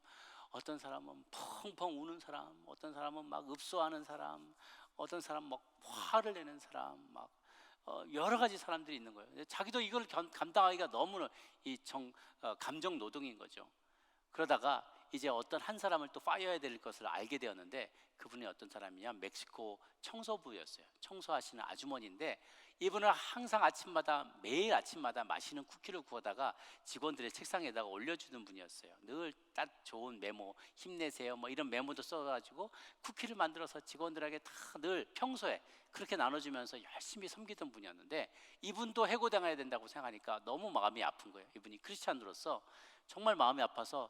어떤 사람은 펑펑 우는 사람, 어떤 사람은 막 읍소하는 사람, 어떤 사람 막 화를 내는 사람, 막 여러 가지 사람들이 있는 거예요. 자기도 이걸 감당하기가 너무 감정 노동인 거죠. 그러다가 이제 어떤 한 사람을 또 파이어해야 될 것을 알게 되었는데, 그분이 어떤 사람이냐, 멕시코 청소부였어요. 청소하시는 아주머니인데, 이분은 항상 매일 아침마다 맛있는 쿠키를 구워다가 직원들의 책상에다가 올려주는 분이었어요. 늘 딱 좋은 메모, 힘내세요 뭐 이런 메모도 써가지고 쿠키를 만들어서 직원들에게 다 늘 평소에 그렇게 나눠주면서 열심히 섬기던 분이었는데, 이분도 해고당해야 된다고 생각하니까 너무 마음이 아픈 거예요. 이분이 크리스찬으로서 정말 마음이 아파서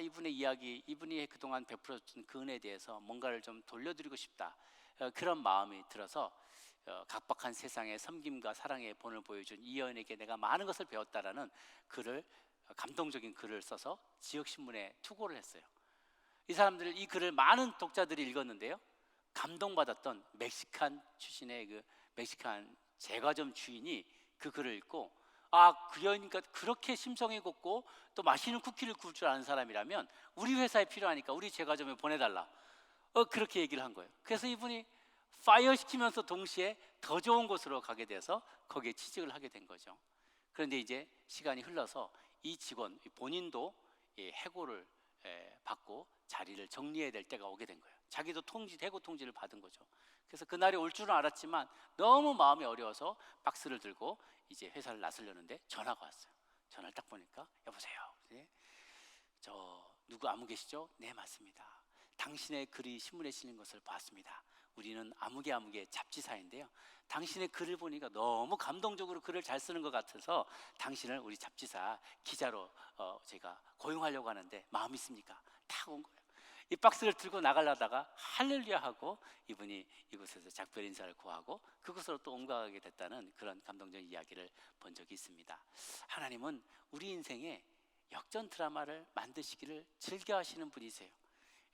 이분의 이야기, 이분이 그동안 베풀어준 그 은혜에 대해서 뭔가를 좀 돌려드리고 싶다, 그런 마음이 들어서 각박한 세상의 섬김과 사랑의 본을 보여준 이 여인에게 내가 많은 것을 배웠다라는 글을, 감동적인 글을 써서 지역신문에 투고를 했어요. 이 사람들, 이 글을 많은 독자들이 읽었는데요, 감동받았던 멕시칸 출신의 그 멕시칸 제과점 주인이 그 글을 읽고, 그 여인이니까 그렇게 심성이 곱고 또 맛있는 쿠키를 구울 줄 아는 사람이라면 우리 회사에 필요하니까 우리 제과점에 보내달라, 그렇게 얘기를 한 거예요. 그래서 이분이 파이어 시키면서 동시에 더 좋은 곳으로 가게 돼서 거기에 취직을 하게 된 거죠. 그런데 이제 시간이 흘러서 이 직원 본인도 해고를 받고 자리를 정리해야 될 때가 오게 된 거예요. 자기도 해고 통지를 받은 거죠. 그래서 그날이 올 줄은 알았지만 너무 마음이 어려워서 박스를 들고 이제 회사를 나서려는데 전화가 왔어요. 전화를 딱 보니까, 여보세요, 네? 저 누구 아무 계시죠? 네, 맞습니다. 당신의 글이 신문에 실린 것을 봤습니다. 우리는 아무개 잡지사인데요, 당신의 글을 보니까 너무 감동적으로 글을 잘 쓰는 것 같아서 당신을 우리 잡지사 기자로 제가 고용하려고 하는데 마음 있습니까? 딱 온 거예요. 이 박스를 들고 나가려다가 할렐루야 하고 이분이 이곳에서 작별 인사를 구하고 그곳으로 또 옮겨가게 됐다는 그런 감동적인 이야기를 본 적이 있습니다. 하나님은 우리 인생에 역전 드라마를 만드시기를 즐겨 하시는 분이세요.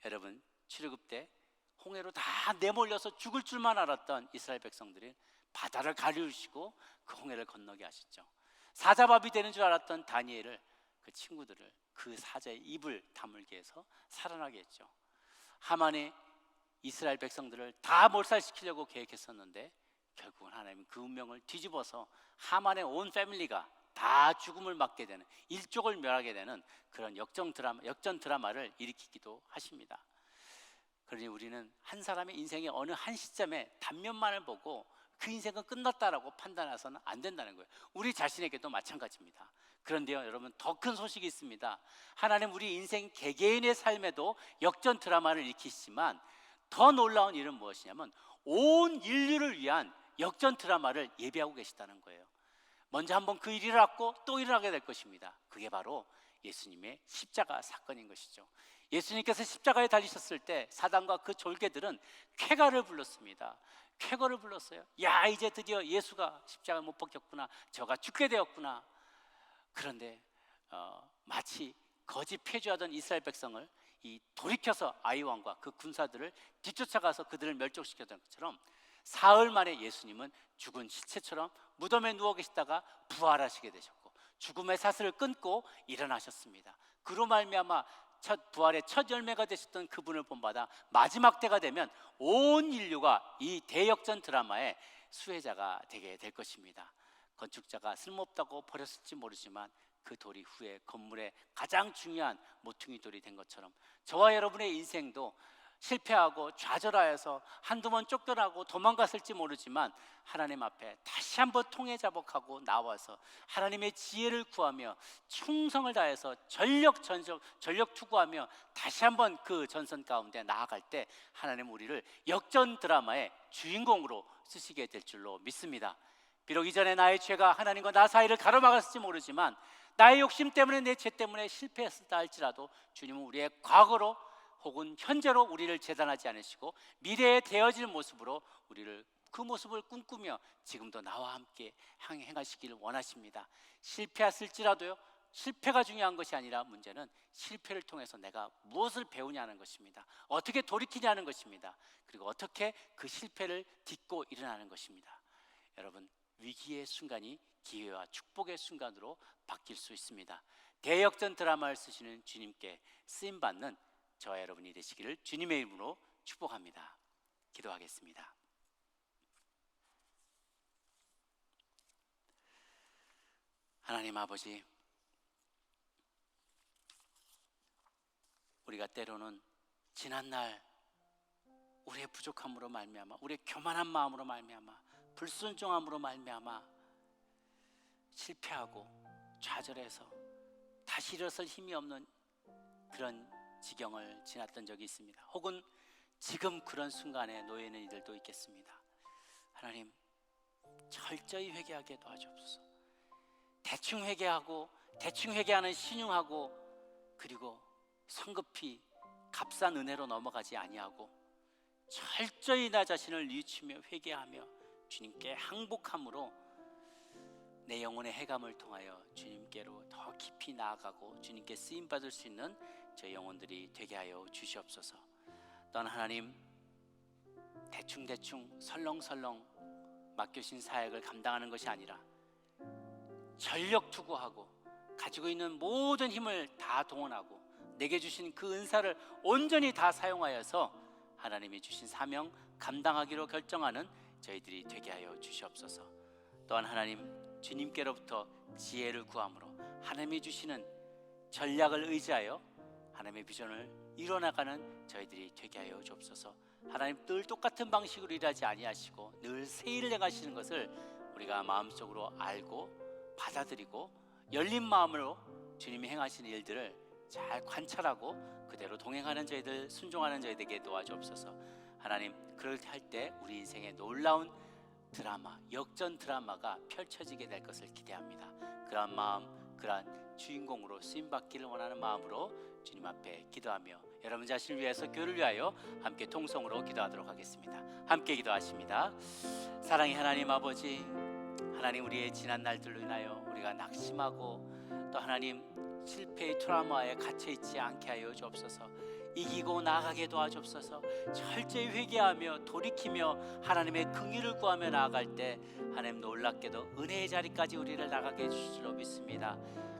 여러분, 출애굽 때 홍해로 다 내몰려서 죽을 줄만 알았던 이스라엘 백성들이 바다를 가르시고 그 홍해를 건너게 하셨죠. 사자밥이 되는 줄 알았던 다니엘을, 그 친구들을 그 사자의 입을 다물게 해서 살아나게 했죠. 하만이 이스라엘 백성들을 다 몰살시키려고 계획했었는데 결국은 하나님은 그 운명을 뒤집어서 하만의 온 패밀리가 다 죽음을 맞게 되는, 일족을 멸하게 되는 그런 역전 드라마를 일으키기도 하십니다. 그러니 우리는 한 사람의 인생의 어느 한 시점에 단면만을 보고 그 인생은 끝났다라고 판단해서는 안 된다는 거예요. 우리 자신에게도 마찬가지입니다. 그런데요, 여러분, 더 큰 소식이 있습니다. 하나님 우리 인생 개개인의 삶에도 역전 드라마를 일으키시지만 더 놀라운 일은 무엇이냐면 온 인류를 위한 역전 드라마를 예비하고 계시다는 거예요. 먼저 한번 그 일이 일어났고 또 일어나게 될 것입니다. 그게 바로 예수님의 십자가 사건인 것이죠. 예수님께서 십자가에 달리셨을 때 사단과 그 졸개들은 쾌가를 불렀습니다. 쾌거를 불렀어요. 야, 이제 드디어 예수가 십자가에 못 박혔구나, 저가 죽게 되었구나. 그런데 마치 거짓 폐주하던 이스라엘 백성을 돌이켜서 아이왕과 그 군사들을 뒤쫓아가서 그들을 멸족시켰던 것처럼 사흘 만에 예수님은 죽은 시체처럼 무덤에 누워 계시다가 부활하시게 되셨고 죽음의 사슬을 끊고 일어나셨습니다. 그로 말미암아 부활의 첫 열매가 되셨던 그분을 본받아 마지막 때가 되면 온 인류가 이 대역전 드라마의 수혜자가 되게 될 것입니다. 건축자가 쓸모없다고 버렸을지 모르지만 그 돌이 후에 건물의 가장 중요한 모퉁이 돌이 된 것처럼 저와 여러분의 인생도 실패하고 좌절하여서 한두 번 쫓겨나고 도망갔을지 모르지만 하나님 앞에 다시 한번 통회자복하고 나와서 하나님의 지혜를 구하며 충성을 다해서 전력 투구하며 다시 한번 그 전선 가운데 나아갈 때 하나님 우리를 역전 드라마의 주인공으로 쓰시게 될 줄로 믿습니다. 비록 이전에 나의 죄가 하나님과 나 사이를 가로막았을지 모르지만 나의 욕심 때문에, 내 죄 때문에 실패했다 할지라도 주님은 우리의 과거로 혹은 현재로 우리를 재단하지 않으시고 미래에 되어질 모습으로 우리를 그 모습을 꿈꾸며 지금도 나와 함께 행하시기를 원하십니다. 실패했을지라도요, 실패가 중요한 것이 아니라 문제는 실패를 통해서 내가 무엇을 배우냐는 것입니다. 어떻게 돌이키냐는 것입니다. 그리고 어떻게 그 실패를 딛고 일어나는 것입니다. 여러분, 위기의 순간이 기회와 축복의 순간으로 바뀔 수 있습니다. 대역전 드라마를 쓰시는 주님께 쓰임받는 저와 여러분이 되시기를 주님의 이름으로 축복합니다. 기도하겠습니다. 하나님 아버지, 우리가 때로는 지난날 우리의 부족함으로 말미암아, 우리의 교만한 마음으로 말미암아, 불순종함으로 말미암아 실패하고 좌절해서 다시 일어설 힘이 없는 그런 지경을 지났던 적이 있습니다. 혹은 지금 그런 순간에 놓여 있는 이들도 있겠습니다. 하나님, 철저히 회개하게 도와주옵소서. 대충 회개하고 대충 회개하는 신용하고, 그리고 성급히 값싼 은혜로 넘어가지 아니하고 철저히 나 자신을 뉘우치며 회개하며 주님께 항복함으로 내 영혼의 해감을 통하여 주님께로 더 깊이 나아가고 주님께 쓰임받을 수 있는 저희 영혼들이 되게 하여 주시옵소서. 또한 하나님, 대충대충 설렁설렁 맡겨진 사역을 감당하는 것이 아니라 전력 투구하고 가지고 있는 모든 힘을 다 동원하고 내게 주신 그 은사를 온전히 다 사용하여서 하나님이 주신 사명 감당하기로 결정하는 저희들이 되게 하여 주시옵소서. 또한 하나님, 주님께로부터 지혜를 구함으로 하나님이 주시는 전략을 의지하여 하나님의 비전을 이뤄나가는 저희들이 되게 하여 주옵소서. 하나님, 늘 똑같은 방식으로 일하지 아니하시고 늘 새 일을 행하시는 것을 우리가 마음속으로 알고 받아들이고 열린 마음으로 주님이 행하시는 일들을 잘 관찰하고 그대로 동행하는 저희들, 순종하는 저희들에게 도와주옵소서. 하나님, 그럴 때 할 때 우리 인생의 놀라운 드라마, 역전 드라마가 펼쳐지게 될 것을 기대합니다. 그러한 마음, 그러한 주인공으로 쓰임받기를 원하는 마음으로 주님 앞에 기도하며 여러분 자신을 위해서, 교회를 위하여 함께 통성으로 기도하도록 하겠습니다. 함께 기도하십니다. 사랑의 하나님 아버지, 하나님, 우리의 지난 날들로 인하여 우리가 낙심하고 또 하나님 실패의 트라우마에 갇혀있지 않게 하여 주옵소서. 이기고 나아가게 도와주옵소서. 철저히 회개하며 돌이키며 하나님의 긍휼을 구하며 나아갈 때 하나님, 놀랍게도 은혜의 자리까지 우리를 나가게 해주실 줄 믿습니다.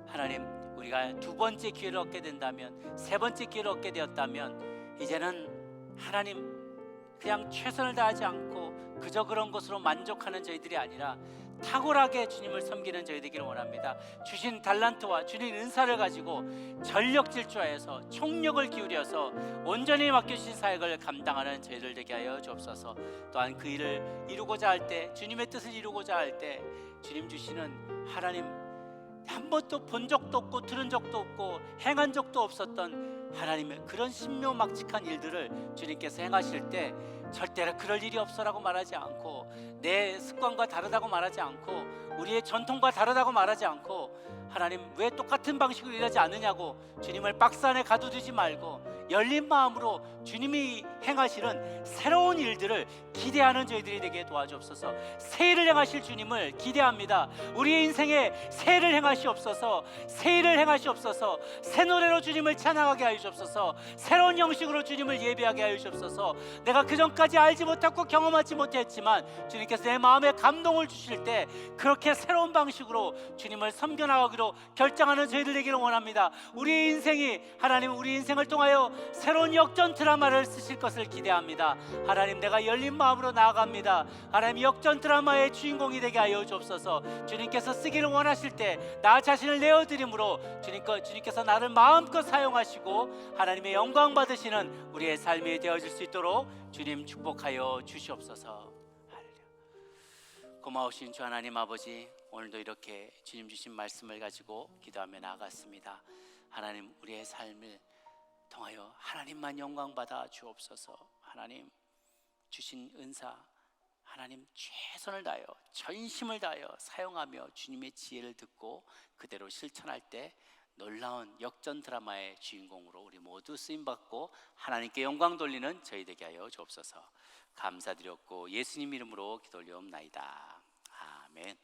하나님, 우리가 두 번째 기회를 얻게 된다면, 세 번째 기회를 얻게 되었다면 이제는 하나님, 그냥 최선을 다하지 않고 그저 그런 것으로 만족하는 저희들이 아니라 탁월하게 주님을 섬기는 저희 되기를 원합니다. 주신 달란트와 주신 은사를 가지고 전력 질주하여서 총력을 기울여서 온전히 맡겨주신 사역을 감당하는 저희들 되게 하여 주옵소서. 또한 그 일을 이루고자 할 때, 주님의 뜻을 이루고자 할 때 주님 주시는 하나님, 한 번도 본 적도 없고 들은 적도 없고 행한 적도 없었던 하나님의 그런 신묘막측한 일들을 주님께서 행하실 때 절대로 그럴 일이 없어라고 말하지 않고, 내 습관과 다르다고 말하지 않고, 우리의 전통과 다르다고 말하지 않고, 하나님, 왜 똑같은 방식으로 일하지 않느냐고 주님을 박스 안에 가두지 말고 열린 마음으로 주님이 행하시는 새로운 일들을 기대하는 저희들이 되게 도와주옵소서. 새 일을 행하실 주님을 기대합니다. 우리의 인생에 새 일을 행하시옵소서. 새 일을 행하시옵소서. 새 노래로 주님을 찬양하게 하여 주옵소서. 새로운 형식으로 주님을 예배하게 하여 주옵소서. 내가 그전까지 알지 못했고 경험하지 못했지만 주님께서 내 마음에 감동을 주실 때 그렇게 새로운 방식으로 주님을 섬겨나가기로 결정하는 저희들 되기를 원합니다. 우리의 인생이, 하나님, 우리 인생을 통하여 새로운 역전 드라마를 쓰실 것을 기대합니다. 하나님, 내가 열린 마음으로 나아갑니다. 하나님, 역전 드라마의 주인공이 되게 하여 주옵소서. 주님께서 쓰기를 원하실 때 나 자신을 내어드림으로 주님께서 나를 마음껏 사용하시고 하나님의 영광 받으시는 우리의 삶이 되어질 수 있도록 주님 축복하여 주시옵소서. 할렐루야. 고마우신 주 하나님 아버지, 오늘도 이렇게 주님 주신 말씀을 가지고 기도하며 나아갔습니다. 하나님, 우리의 삶을 통하여 하나님만 영광 받아 주옵소서. 하나님 주신 은사, 하나님 최선을 다하여 전심을 다하여 사용하며 주님의 지혜를 듣고 그대로 실천할 때 놀라운 역전 드라마의 주인공으로 우리 모두 쓰임받고 하나님께 영광 돌리는 저희 되게 하여 주옵소서. 감사드렸고 예수님 이름으로 기도 올리옵나이다. 아멘.